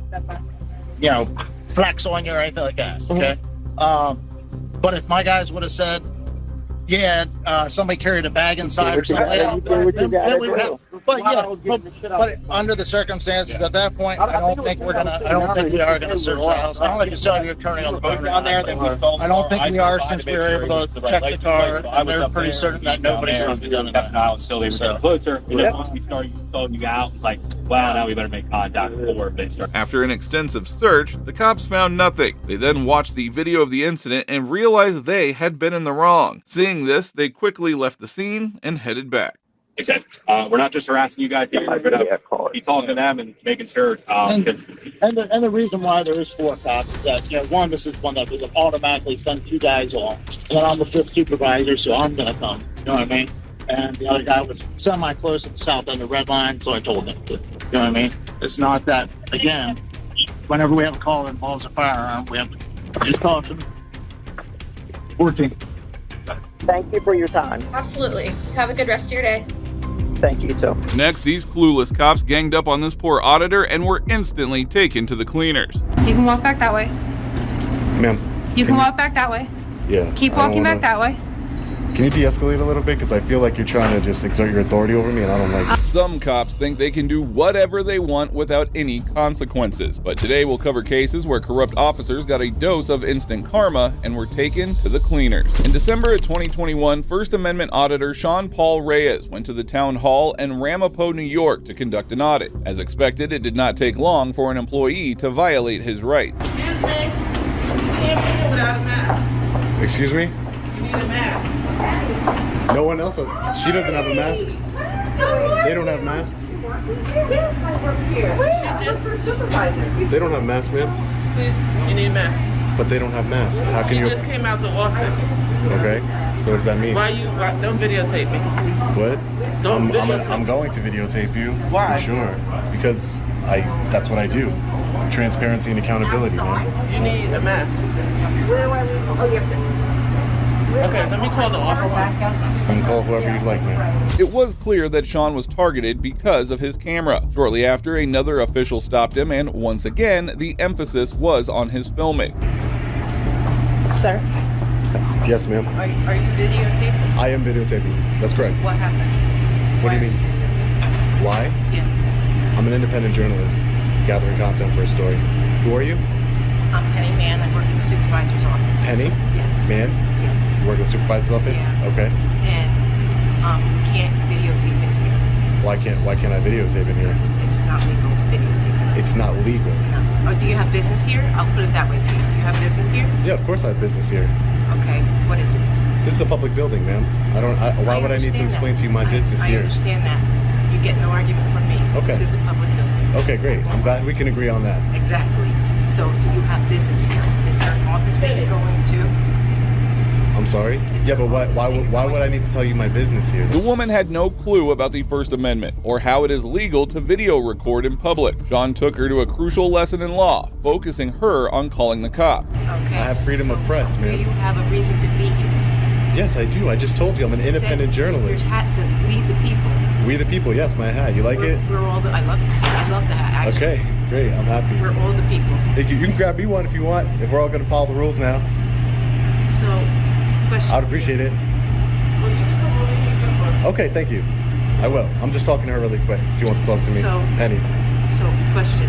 you know, flex on you or anything like that. Okay. But if my guys would have said, yeah, somebody carried a bag inside or something, then we would have. But yeah, but under the circumstances at that point, I don't think we are gonna search the house. I don't think you saw your attorney on the phone down there. I don't think we are, since we were able to check the car, and they're pretty certain that nobody's going to be done in that. Until they were getting closer, and then once we started saw you out, it's like, wow, now we better make contact before they start. After an extensive search, the cops found nothing. They then watched the video of the incident and realized they had been in the wrong. Seeing this, they quickly left the scene and headed back. Except we're not just harassing you guys here. We're gonna be talking to them and making sure. And the reason why there is 4 cops is that, you know, one, this is one that we would automatically send 2 guys on. And then I'm the 5th supervisor, so I'm gonna come. You know what I mean? And the other guy was semi-close at the south end of Red Line, so I told him. You know what I mean? It's not that, again, whenever we have a call that involves a firearm, we have to use caution. 14. Thank you for your time. Absolutely. Have a good rest of your day. Thank you, too. Next, these clueless cops ganged up on this poor auditor and were instantly taken to the cleaners. You can walk back that way. Ma'am. You can walk back that way. Yeah. Keep walking back that way. Can you de-escalate a little bit? Because I feel like you're trying to just exert your authority over me, and I don't like it. Some cops think they can do whatever they want without any consequences. But today we'll cover cases where corrupt officers got a dose of instant karma and were taken to the cleaners. In December of 2021, First Amendment auditor Sean Paul Reyes went to the town hall in Ramapo, New York to conduct an audit. As expected, it did not take long for an employee to violate his rights. Excuse me. You can't be here without a mask. Excuse me? You need a mask. No one else? She doesn't have a mask? They don't have masks? Yes, I work here. She just for supervisor. They don't have masks, ma'am? Please, you need a mask. But they don't have masks. How can She you? just came out the office. Okay. So what does that mean? Why don't videotape me? What? Don't videotape. I'm going to videotape you. Why? For sure. Because that's what I do. Transparency and accountability, man. You need a mask. Where do I leave? Oh, you have to. Okay, let me call the office. You can call whoever you'd like, man. It was clear that Sean was targeted because of his camera. Shortly after, another official stopped him, and once again, the emphasis was on his filming. Sir, Yes, ma'am. Are you videotaping? I am videotaping. That's correct. What happened? What do you mean? Why? Yeah. I'm an independent journalist gathering content for a story. Who are you? I'm Penny Mann. I work in the supervisor's office. Penny? Yes. Man? Yes. You work in the supervisor's office? Yeah. Okay. And we can't videotape it here. Why can't I videotape it here? It's not legal to videotape it. It's not legal. No. Oh, do you have business here? I'll put it that way to you. Do you have business here? Yeah, of course I have business here. Okay. What is it? This is a public building, ma'am. Why would I need to explain to you my business I here? understand that. You get no argument from me. Okay. This is a public building. Okay, great. I'm glad we can agree on that. Exactly. So, do you have business here? Is there an office that you're going to? I'm sorry? Yeah, but why would I need to tell you my business here? The woman had no clue about the First Amendment or how it is legal to video record in public. Sean took her to a crucial lesson in law, focusing her on calling the cop. Okay. I have freedom of press, Do man. you have a reason to be here? Yes, I do. I just told you I'm an independent journalist. Your hat says "We the People." We the people. Yes, my hat. You like it? We're all the. I love the hat. Actually. Okay, great. I'm happy. We're all the people. You can grab me one if you want. If we're all going to follow the rules now. So, question. I'd appreciate it. Okay, thank you. I will. I'm just talking to her really quick. She wants to talk to me. So, Penny. So, question.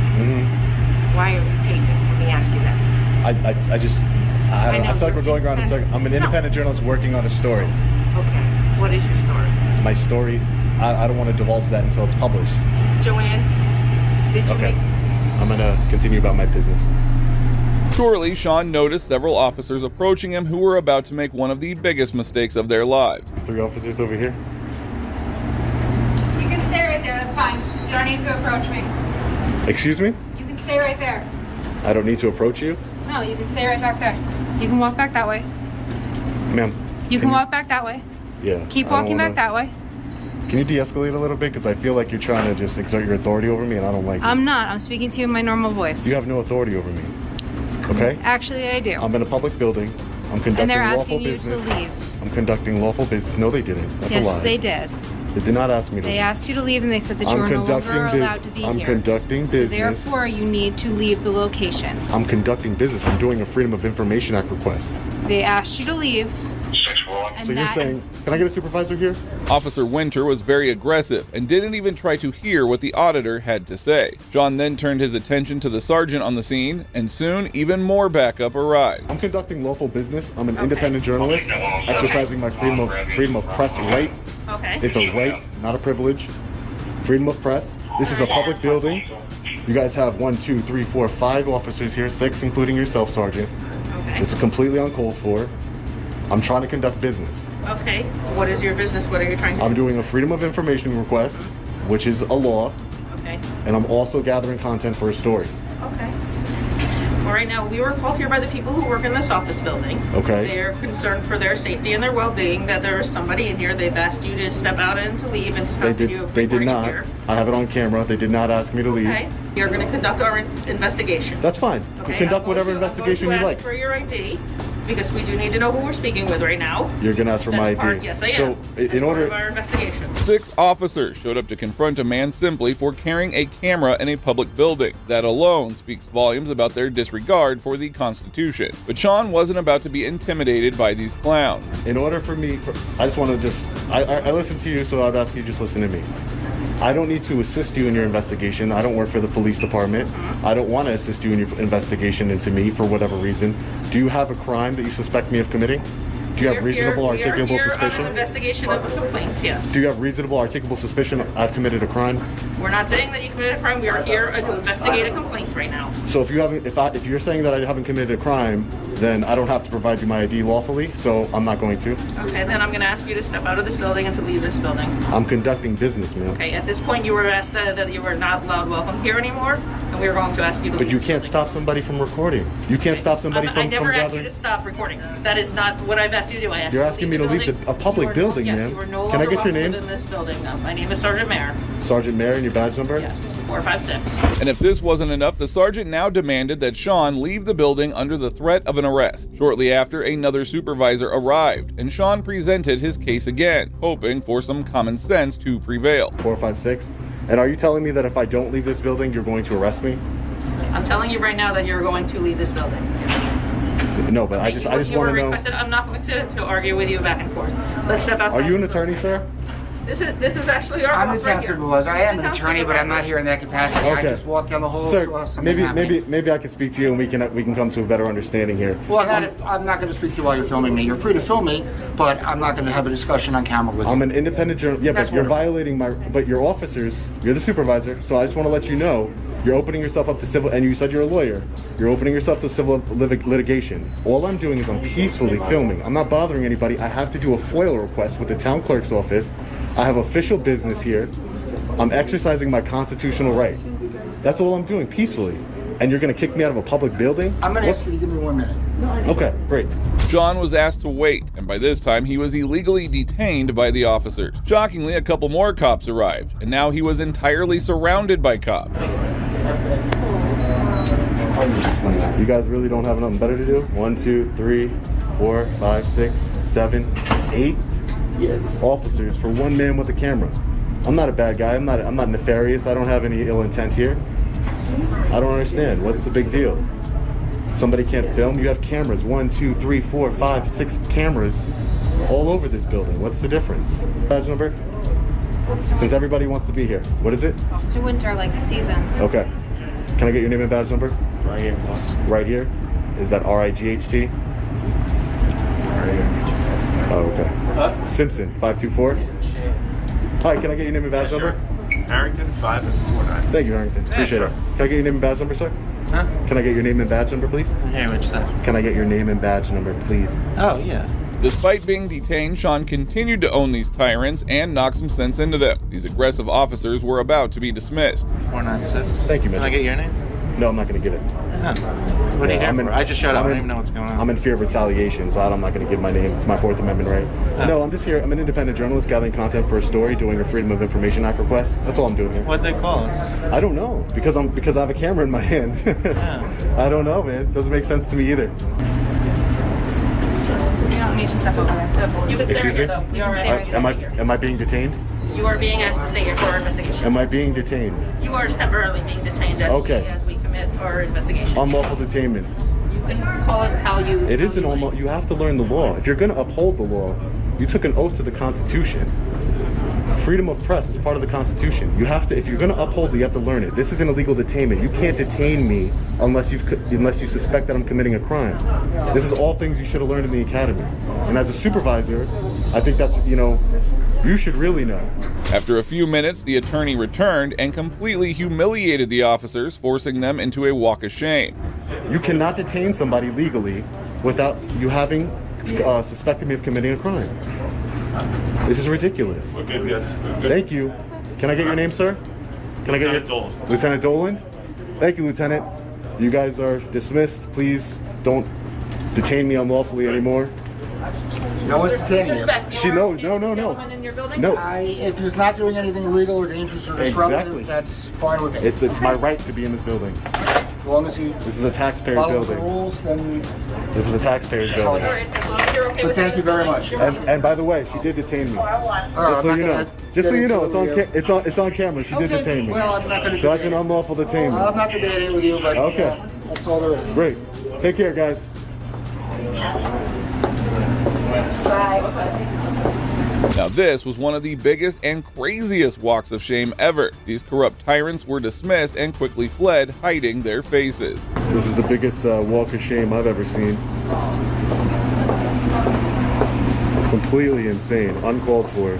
Why are we taping? Let me ask you that. I feel like we're going around in circles. I'm an independent journalist working on a story. Okay. What is your story? My story, I don't want to divulge that until it's published. Joanne, did you Okay. I'm going to continue about my business. Shortly, Sean noticed several officers approaching him who were about to make one of the biggest mistakes of their lives. 3 officers over here. You can stay right there, that's fine. You don't need to approach me. Excuse me? You can stay right there. I don't need to approach you? No, you can stay right back there. You can walk back that way. Ma'am. You can walk back that way. Yeah. Keep walking back that way. Can you de-escalate a little bit? Because I feel like you're trying to just exert your authority over me and I don't like it. I'm not. I'm speaking to you in my normal voice. You have no authority over me. Okay? Actually, I do. I'm in a public building. I'm conducting And they're lawful asking you business. to leave. I'm conducting lawful business. No, they didn't. That's a lie. Yes, they did. They did not ask me to They leave. asked you to leave and they said that you are no longer allowed to be here. I'm conducting business. So therefore, you need to leave the location. I'm conducting business. I'm doing a Freedom of Information Act request. They asked you to leave. So you're saying, can I get a supervisor here? Officer Winter was very aggressive and didn't even try to hear what the auditor had to say. Sean then turned his attention to the sergeant on the scene, and soon even more backup arrived. I'm conducting lawful business. I'm an independent journalist, exercising my freedom of press right. Okay. It's a right, not a privilege. Freedom of press. This is a public building. You guys have 1, 2, 3, 4, 5 officers here, 6 including yourself, Sergeant. Okay. It's completely uncalled for. I'm trying to conduct business. Okay. What is your business? What are you trying to do? I'm doing a Freedom of Information request, which is a law, Okay. and I'm also gathering content for a story. Okay. Well, right now, we were called here by the people who work in this office building. Okay. They're concerned for their safety and their well-being, that there's somebody in here. They've asked you to step out and to leave and to stop video They did recording not. here. I have it on camera. They did not ask me to leave. Okay. You're going to conduct our investigation. That's fine. Okay. Conduct whatever investigation you I'm going like. to ask for your ID, because we do need to know who we're speaking with right now. You're gonna ask for my That's ID. part- yes, I am. So, in order, Part of our investigation. 6 officers showed up to confront a man simply for carrying a camera in a public building. That alone speaks volumes about their disregard for the Constitution. But Sean wasn't about to be intimidated by these clowns. in order for me, I just want to I listen to you, so I'd ask you just listen to me. I don't need to assist you in your investigation. I don't work for the police department. I don't want to assist you in your investigation into me for whatever reason. Do you have a crime that you suspect me of committing? Do you have reasonable, articulable We are here on suspicion? an investigation of a complaint, yes. Do you have reasonable, articulable suspicion I've committed a crime? We're not saying that you committed a crime. We are here to investigate a complaint right now. So if you haven't, if you're saying that I haven't committed a crime, then I don't have to provide you my ID lawfully. So I'm not going to. Okay, then I'm going to ask you to step out of this building and to leave this building. I'm conducting business, man. Okay, at this point you were asked that you were not allowed welcome here anymore, and we are going to ask you to But leave. you can't stop somebody from recording. You can't stop somebody I from never asked gathering. you to stop recording. That is not what I've asked you to do. I asked You're you asking me to leave building. a public building, Yes, man. you are no Can I longer get your welcome name? within this building. No, my name is Sergeant Mayer. Sergeant Mayer and your badge number? Yes, 456. And if this wasn't enough, the sergeant now demanded that Sean leave the building under the threat of an arrest. Shortly after, another supervisor arrived, and Sean presented his case again, hoping for some common sense to prevail. 456. And are you telling me that if I don't leave this building, you're going to arrest me? I'm telling you right now that you're going to leave this building. Yes. No, but I just want to know. Requested. I'm not going to argue with you back and forth. Let's step outside. Are you an attorney, sir? This is actually our I'm house the right town here. supervisor. I am This an is the town attorney, but I'm not supervisor. here in that capacity. Okay. I just walked down the hall. Sir, saw something maybe I can speak to you and we can come to a better understanding here. Well, I'm not going to speak to you while you're filming me. You're free to film me, but I'm not going to have a discussion on camera with you. I'm an independent journalist. Yeah, That's but you're wonderful. violating but your officers, you're the supervisor, so I just want to let you know, you're opening yourself up to civil, and you said you're a lawyer, you're opening yourself to civil litigation. All I'm doing is I'm peacefully filming. I'm not bothering anybody. I have to do a FOIL request with the town clerk's office. I have official business here. I'm exercising my constitutional right. That's all I'm doing, peacefully. And you're going to kick me out of a public building? I'm going to ask you to give me 1 minute. Okay, great. Sean was asked to wait, and by this time he was illegally detained by the officers. Shockingly, a couple more cops arrived, and now he was entirely surrounded by cops. You guys really don't have nothing better to do? 1, 2, 3, 4, 5, 6, 7, 8 officers for one man with a camera. I'm not a bad guy. I'm not nefarious. I don't have any ill intent here. I don't understand. What's the big deal? Somebody can't film? You have cameras. 1, 2, 3, 4, 5, 6 cameras all over this building. What's the difference? Badge number? Since everybody wants to be here. What is it? Officer Winter, like the season. Okay. Can I get your name and badge number? Right here, boss. Right here? Is that RIGHT? Right here. Oh, okay. Simpson, 524. Hi, can I get your name and badge number? Harrington, 549. Thank you, Harrington. Appreciate it. Can I get your name and badge number, sir? Huh? Can I get your name and badge number, please? Hey, what you said? Can I get your name and badge number, please? Oh, yeah. Despite being detained, Sean continued to own these tyrants and knock some sense into them. These aggressive officers were about to be dismissed. 496. Thank you, man. Can I get your name? No, I'm not going to give it. Huh. What are you doing for? I just showed up. I don't even know what's going on. I'm in fear of retaliation, so I'm not going to give my name. It's my Fourth Amendment right. No, I'm just here. I'm an independent journalist gathering content for a story, doing a Freedom of Information Act request. That's all I'm doing here. What'd they call us? I don't know, because I have a camera in my hand. I don't know, man. Doesn't make sense to me either. You don't need to step over there. You can stay Excuse right here, me? though. You are right. Am I being detained? You are being asked to stay here for our investigation. Am I being detained? You are temporarily being detained as we commit our investigation. Unlawful detainment. You can call it how you. It is an almost. You have to learn the law. If you're going to uphold the law, you took an oath to the Constitution. Freedom of press is part of the Constitution. You have to. If you're going to uphold it, you have to learn it. This is an illegal detainment. You can't detain me unless you suspect that I'm committing a crime. This is all things you should have learned in the academy. And as a supervisor, I think that's you should really know. After a few minutes, the attorney returned and completely humiliated the officers, forcing them into a walk of shame. You cannot detain somebody legally without you having suspected me of committing a crime. This is ridiculous. We're good, yes. Thank you. Can I get your name, sir? Can I get your Dolan. Lieutenant Dolan? Thank you, Lieutenant. You guys are dismissed. Please don't detain me unlawfully anymore. No one's detaining you. No. If he's not doing anything illegal or dangerous or disruptive, Exactly. that's fine with me. It's my right to be in this building. As long as he This is a taxpayer's follows the building. rules, then. This is a taxpayer's building. But thank you very much. And by the way, she did detain me. Just so you know. Just so you know, it's on camera. She did detain me. Well, I'm not going to. So that's an unlawful detainment. I'm not debating with you, but Okay. that's all there is. Great. Take care, guys. Now this was one of the biggest and craziest walks of shame ever. These corrupt tyrants were dismissed and quickly fled, hiding their faces. This is the biggest walk of shame I've ever seen. Completely insane, uncalled for.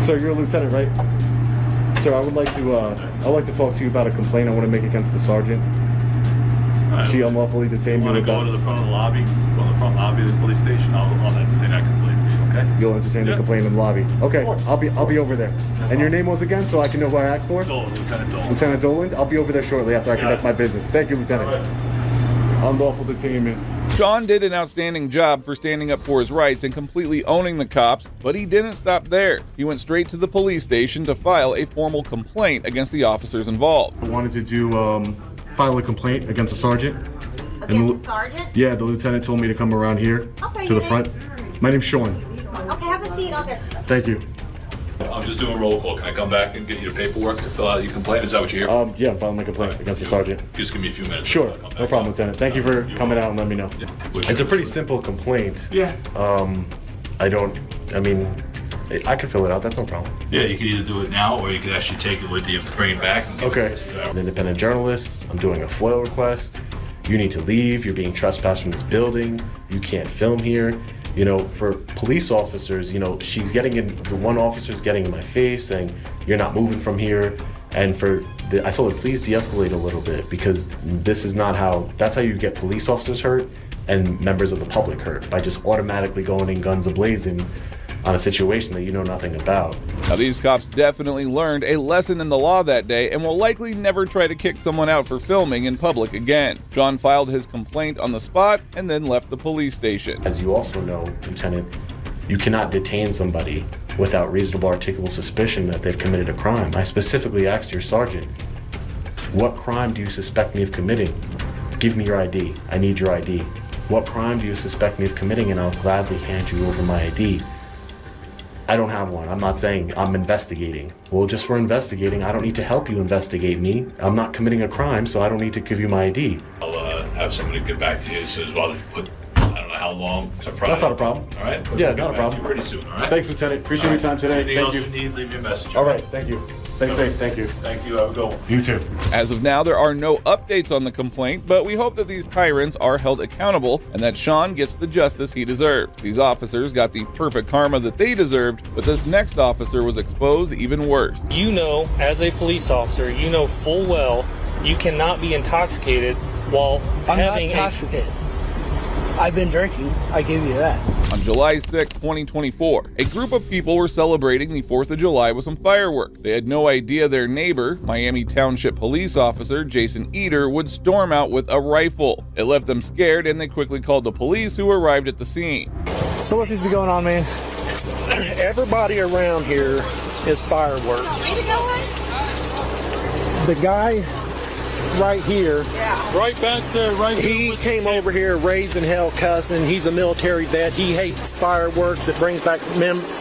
Sir, you're a lieutenant, right? Sir, I'd like to talk to you about a complaint I want to make against the sergeant. She unlawfully detained me. Want to go to the front of the lobby? Go to the front lobby of the police station. I'll entertain that complaint for you. Okay? You'll entertain the complaint in the lobby. Okay, I'll be over there. And your name was again, so I can know who I asked for? Dolan, Lieutenant Dolan. Lieutenant Dolan? I'll be over there shortly after I conduct my business. Thank you, Lieutenant. Unlawful detainment. Sean did an outstanding job for standing up for his rights and completely owning the cops, but he didn't stop there. He went straight to the police station to file a formal complaint against the officers involved. I wanted to file a complaint against a sergeant. Against a sergeant? Yeah, the lieutenant told me to come around here Okay, to the your front. My name's Sean. Okay, have a seat. I'll get some. Thank you. I'm just doing roll call. Can I come back and get you the paperwork to fill out your complaint? Is that what you're here for? Yeah, I'm filing my complaint against the sergeant. Just give me a few minutes. Sure, no problem, Lieutenant. Thank you for coming out and letting me know. It's a pretty simple complaint. Yeah. I can fill it out, that's no problem. Yeah, you can either do it now or you can actually take it with you, bring it back. And Okay. I'm an independent journalist. I'm doing a FOIL request. You need to leave. You're being trespassed from this building. You can't film here. You know, for police officers, you know, the one officer's getting in my face saying, you're not moving from here. And I told her, please de-escalate a little bit, because that's how you get police officers hurt and members of the public hurt, by just automatically going in guns a-blazing on a situation that you know nothing about. Now, these cops definitely learned a lesson in the law that day and will likely never try to kick someone out for filming in public again. John filed his complaint on the spot and then left the police station. As you also know, Lieutenant, you cannot detain somebody without reasonable articulable suspicion that they've committed a crime. I specifically asked your sergeant, what crime do you suspect me of committing? Give me your ID. I need your ID. What crime do you suspect me of committing? And I'll gladly hand you over my ID. I don't have one. I'm not saying I'm investigating. Well, just for investigating, I don't need to help you investigate me. I'm not committing a crime, so I don't need to give you my ID. I'll have somebody get back to you as soon as well. I don't know how long. It's a Friday. That's not a problem. All right? Yeah, not a problem. Pretty soon, all right? Thanks, Lieutenant. Appreciate your time today. Anything Thank else you. you need, leave your message. All right, thank you. Stay safe. Thank you. Thank you. Have a good one. You too. As of now, there are no updates on the complaint, but we hope that these tyrants are held accountable and that Sean gets the justice he deserved. These officers got the perfect karma that they deserved, but this next officer was exposed even worse. You know, as a police officer, you know full well you cannot be intoxicated while having not intoxicated. I've been drinking, I give you that. On July 6, 2024, a group of people were celebrating the 4th of July with some fireworks. They had no idea their neighbor, Miami Township Police Officer Jason Eater, would storm out with a rifle. It left them scared and they quickly called the police, who arrived at the scene. So what seems to be going on, man? Everybody around here is fireworks. The guy right here, right back there, right here. He came over here raising hell, cussing. He's a military vet. He hates fireworks. It brings back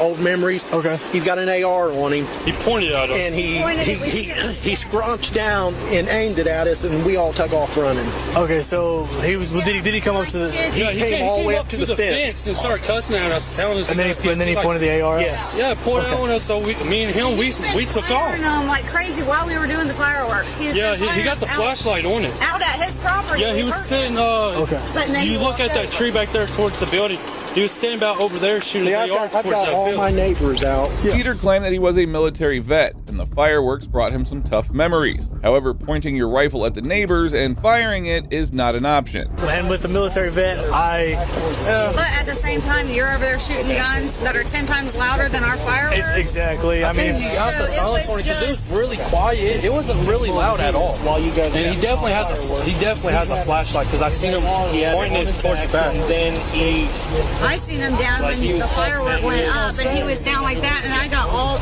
old memories. Okay. He's got an AR on him. He pointed at us. And he scrunched down and aimed it at us, and we all took off running. Okay, so he was. Did he come up to the? He came all the way up to the fence and started cussing at us, telling us. And then he pointed the AR. Yes. Yeah, pointed out on us. So me and him, we took off. Like crazy while we were doing the fireworks. He got the flashlight on it. Out at his property. Yeah, he was sitting. You look at that tree back there towards the building. He was standing about over there shooting I've got all my neighbors out. Peter claimed that he was a military vet, and the fireworks brought him some tough memories. However, pointing your rifle at the neighbors and firing it is not an option. And with the military vet, But at the same time, you're over there shooting guns that are 10 times louder than our fireworks. Exactly. I mean, because it was really quiet. It wasn't really loud at all. While you guys, and he definitely has a flashlight, because I seen him pointing it towards the back. And then I seen him down when the firework went up, and he was down like that, and I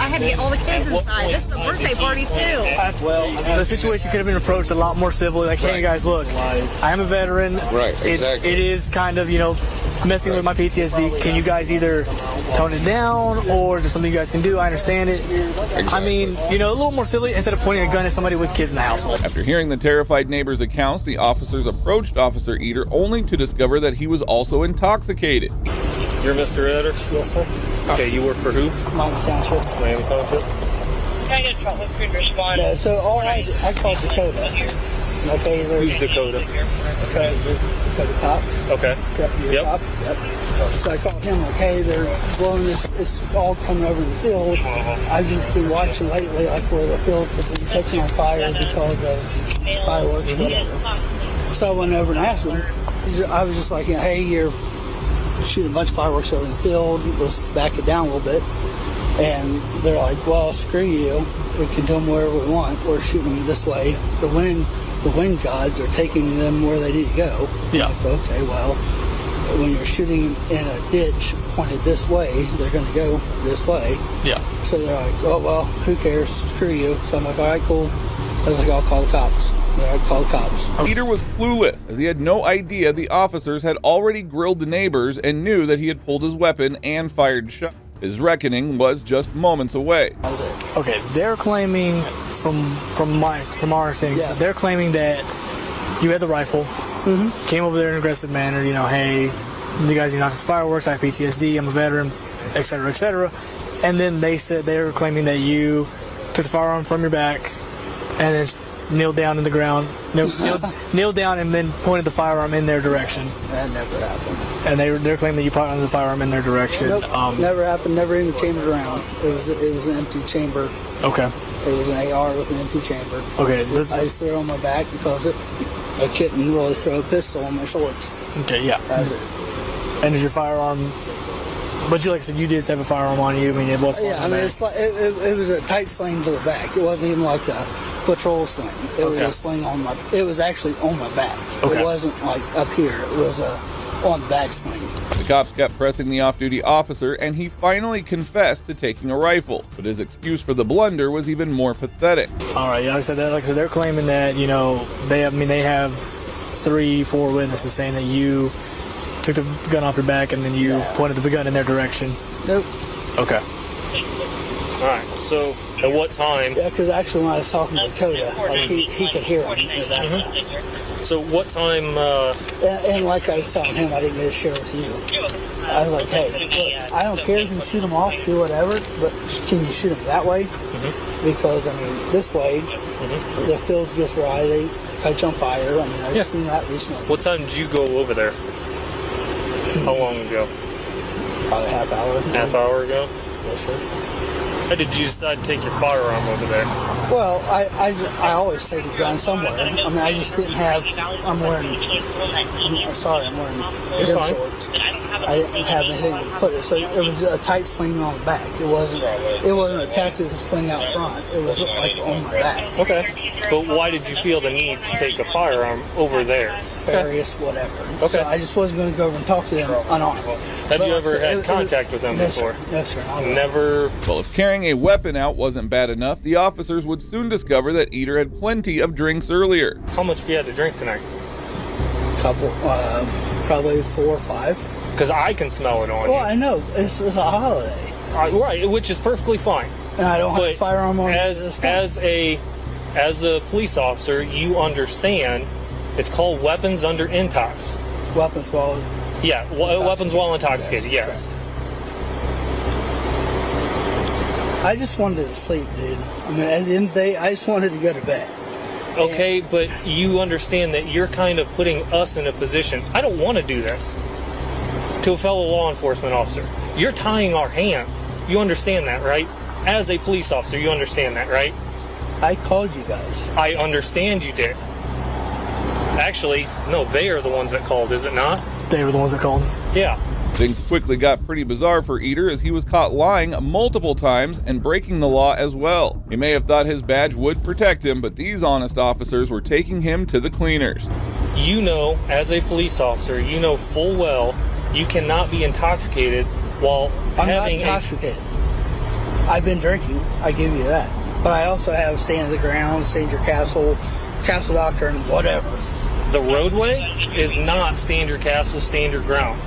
had to get all the kids inside. This is a birthday party too. The situation could have been approached a lot more civilly. Like, hey guys, look, I am a veteran. Right, exactly. It is kind of, messing with my PTSD. Can you guys either tone it down, or is there something you guys can do? I understand it. Exactly. I mean, a little more silly instead of pointing a gun at somebody with kids in the house. After hearing the terrified neighbors' accounts, the officers approached Officer Eater only to discover that he was also intoxicated. You're Mr. Eater? Yes, sir. Okay, you work for who? Miami Township. Miami Township. Yeah, so I called Dakota. Okay, who's Dakota? Okay, Dakota Cops. Okay. Yep. Cop. Yep. So I called him, hey, they're blowing this, it's all coming over the field. I've just been watching lately, like where the fields have been catching on fire because of fireworks, whatever. So I went over and asked him. I was just like, hey, you're shooting a bunch of fireworks over in the field. Let's back it down a little bit. And they're like, well, screw you. We can do them wherever we want. We're shooting them this way. The wind gods are taking them where they need to go. Yeah. Like, okay, well, when you're shooting in a ditch pointed this way, they're going to go this way. Yeah. So they're like, oh, well, who cares? Screw you. So I'm like, all right, cool. I was like, I'll call the cops. I'll call the cops. Peter was clueless, as he had no idea the officers had already grilled the neighbors and knew that he had pulled his weapon and fired shots. His reckoning was just moments away. Okay, they're claiming from our understanding, they're claiming that you had the rifle, came over there in an aggressive manner, you know, hey, you guys need to knock the fireworks, I have PTSD, I'm a veteran, etc., etc. And then they said they were claiming that you took the firearm from your back and then kneeled down in the ground, kneeled down and then pointed the firearm in their direction. That never happened. And they're claiming that you pointed the firearm in their direction. Nope, never happened. Never even chambered around. It was an empty chamber. Okay. It was an AR with an empty chamber. Okay. I just threw it on my back because I couldn't really throw a pistol on my shorts. Okay. Yeah. That's it. And is your firearm? But you, like I said, you did have a firearm on you. I mean, it was. Yeah. I mean, it's like it was a tight sling to the back. It wasn't even like a patrol sling. It was a sling on my. It was actually on my back. Okay. It wasn't like up here. It was on the back sling. The cops kept pressing the off-duty officer, and he finally confessed to taking a rifle. But his excuse for the blunder was even more pathetic. All right, yeah, like I said, they're claiming that they have 3-4 witnesses saying that you took the gun off your back and then you pointed the gun in their direction. Nope. Okay. All right. So at what time? Yeah, because actually when I was talking to Dakota, like he could hear me. So what time? And like I was telling him, I didn't get to share with you. I was like, hey, look, I don't care if you shoot them off, do whatever, but can you shoot them that way? Because, I mean, this way, the fields gets dry, they catch on fire. I mean, I've seen that recently. What time did you go over there? How long ago? Probably half hour. Half hour ago? Yes, sir. How did you decide to take your firearm over there? Well, I always take a gun somewhere. I mean, I just didn't have. I'm wearing gym shorts. I didn't have anything to put it. So it was a tight sling on the back. It wasn't attached to the sling out front. It was like on my back. Okay. But why did you feel the need to take a firearm over there? Various whatever. Okay. So I just wasn't going to go over and talk to them unarmed. Have you ever had contact with them before? No, sir. Never. Well, if carrying a weapon out wasn't bad enough, the officers would soon discover that Eater had plenty of drinks earlier. How much have you had to drink tonight? Couple, probably 4 or 5. Because I can smell it on you. Well, I know. It's a holiday. Right, which is perfectly fine. And I don't have a firearm on. As a police officer, you understand it's called weapons under intox. Weapons while. Yeah, weapons while intoxicated. Yes. I just wanted to sleep, dude. I mean, at the end of the day, I just wanted to go to bed. Okay, but you understand that you're kind of putting us in a position. I don't want to do this to a fellow law enforcement officer. You're tying our hands. You understand that, right? As a police officer, you understand that, right? I called you guys. I understand you did. Actually, no, they are the ones that called, is it not? They were the ones that called. Yeah. Things quickly got pretty bizarre for Eater as he was caught lying multiple times and breaking the law as well. He may have thought his badge would protect him, but these honest officers were taking him to the cleaners. You know, as a police officer, you know full well you cannot be intoxicated while having not intoxicated. I've been drinking, I give you that. But I also have Stand the Ground, Stand Your Castle, Castle Doctor, and whatever. The roadway is not Stand Your Castle, Stand Your Ground.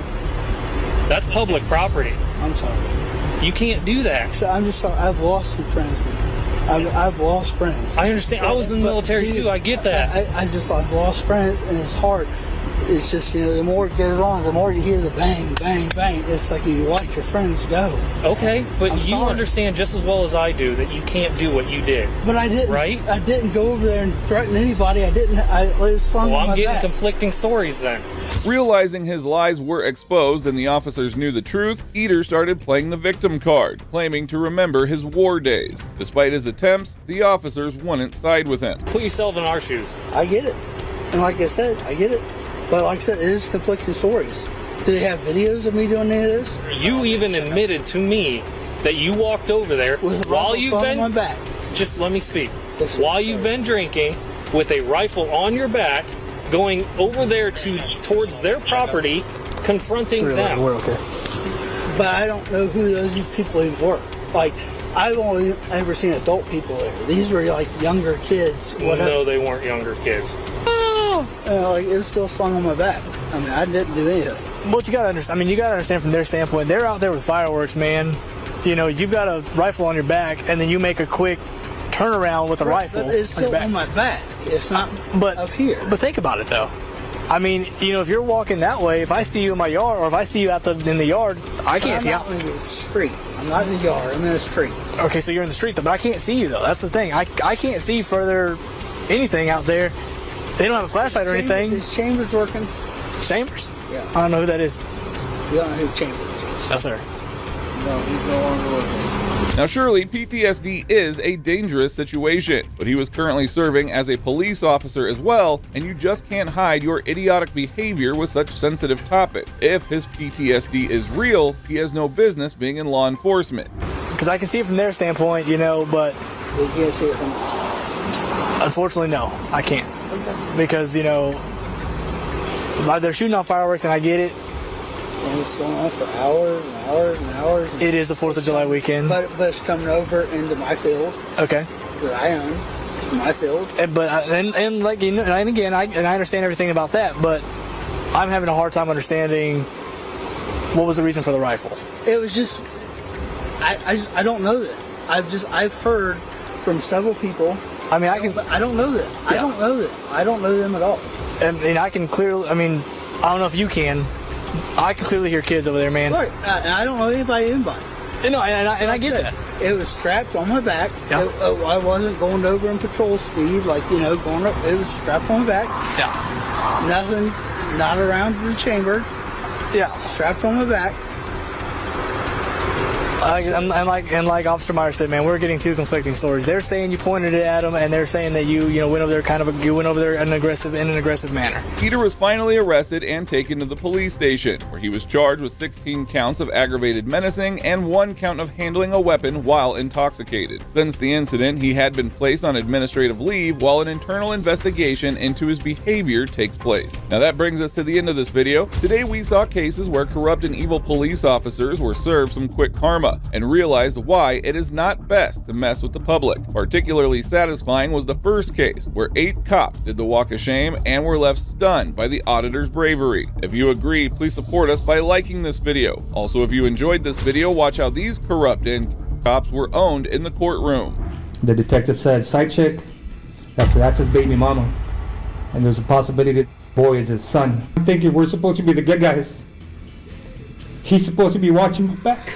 That's public property. I'm sorry. You can't do that. So I'm just sorry. I've lost some friends, man. I've lost friends. I understand. I was in the military too. I get that. I've lost friends, and it's hard. It's just, the more it goes on, the more you hear the bang, bang, bang. It's like you watch your friends go. Okay, but you understand just as well as I do that you can't do what you did. But I didn't. Right? I didn't go over there and threaten anybody. I didn't. It was slung on my I'm getting back. conflicting stories then. Realizing his lies were exposed and the officers knew the truth, Eater started playing the victim card, claiming to remember his war days. Despite his attempts, the officers wouldn't side with him. Put yourself in our shoes. I get it. And like I said, I get it. But like I said, it is conflicting stories. Do they have videos of me doing any of this? You even admitted to me that you walked over there while you've been on my back. Just let me speak. While you've been drinking with a rifle on your back, going over there towards their property, confronting them. We're okay. But I don't know who those people even were. Like, I've only ever seen adult people there. These were like younger kids. Whatever. No, they weren't younger kids. Like, it was still slung on my back. I mean, I didn't do anything. What you gotta understand, you gotta understand from their standpoint, they're out there with fireworks, man. you know, you've got a rifle on your back, and then you make a quick turnaround with a rifle. But it's still on my back. It's not up here. But think about it, though. I mean, you know, if you're walking that way, if I see you in my yard, or if I see you in the yard, I can't see out. I'm not in the street. I'm not in the yard. I'm in the street. Okay, so you're in the street, though, but I can't see you, though. That's the thing. I can't see further anything out there. They don't have a flashlight or anything. Is Chambers working? Chambers? Yeah. I don't know who that is. You don't know who Chambers is? Yes, sir. No, he's no longer working. Now surely PTSD is a dangerous situation, but he was currently serving as a police officer as well, and you just can't hide your idiotic behavior with such sensitive topics. If his PTSD is real, he has no business being in law enforcement. Because I can see it from their standpoint, you know, but you can't see it from. Unfortunately, no, I can't. Okay. Because, you know, they're shooting off fireworks, and I get it. And it's going on for hours and hours and hours. It is the 4th of July weekend. But it's coming over into my field. Okay. That I own. My field. And like, you know, and again, I understand everything about that, but I'm having a hard time understanding what was the reason for the rifle. It was just, I don't know that. I've heard from several people. I mean, I don't know that. Yeah. I don't know that. I don't know them at all. And I can clearly, I mean, I don't know if you can. I can clearly hear kids over there, man. Right. I don't know anybody. No, and I get that. It was strapped on my back. Yeah. I wasn't going over in patrol speed, like, you know, going up. It was strapped on my back. Yeah. Nothing, not around the chamber. Yeah. Strapped on my back. And like Officer Meyer said, man, we're getting two conflicting stories. They're saying you pointed it at them, and they're saying that you went over there you went over there in an aggressive manner. Peter was finally arrested and taken to the police station, where he was charged with 16 counts of aggravated menacing and 1 count of handling a weapon while intoxicated. Since the incident, he had been placed on administrative leave while an internal investigation into his behavior takes place. Now that brings us to the end of this video. Today we saw cases where corrupt and evil police officers were served some quick karma and realized why it is not best to mess with the public. Particularly satisfying was the first case, where 8 cops did the walk of shame and were left stunned by the auditor's bravery. If you agree, please support us by liking this video. Also, if you enjoyed this video, watch how these corrupt and cops were owned in the courtroom. The detective said, side chick, that's his baby mama, and there's a possibility that the boy is his son. I'm thinking we're supposed to be the good guys. He's supposed to be watching my back.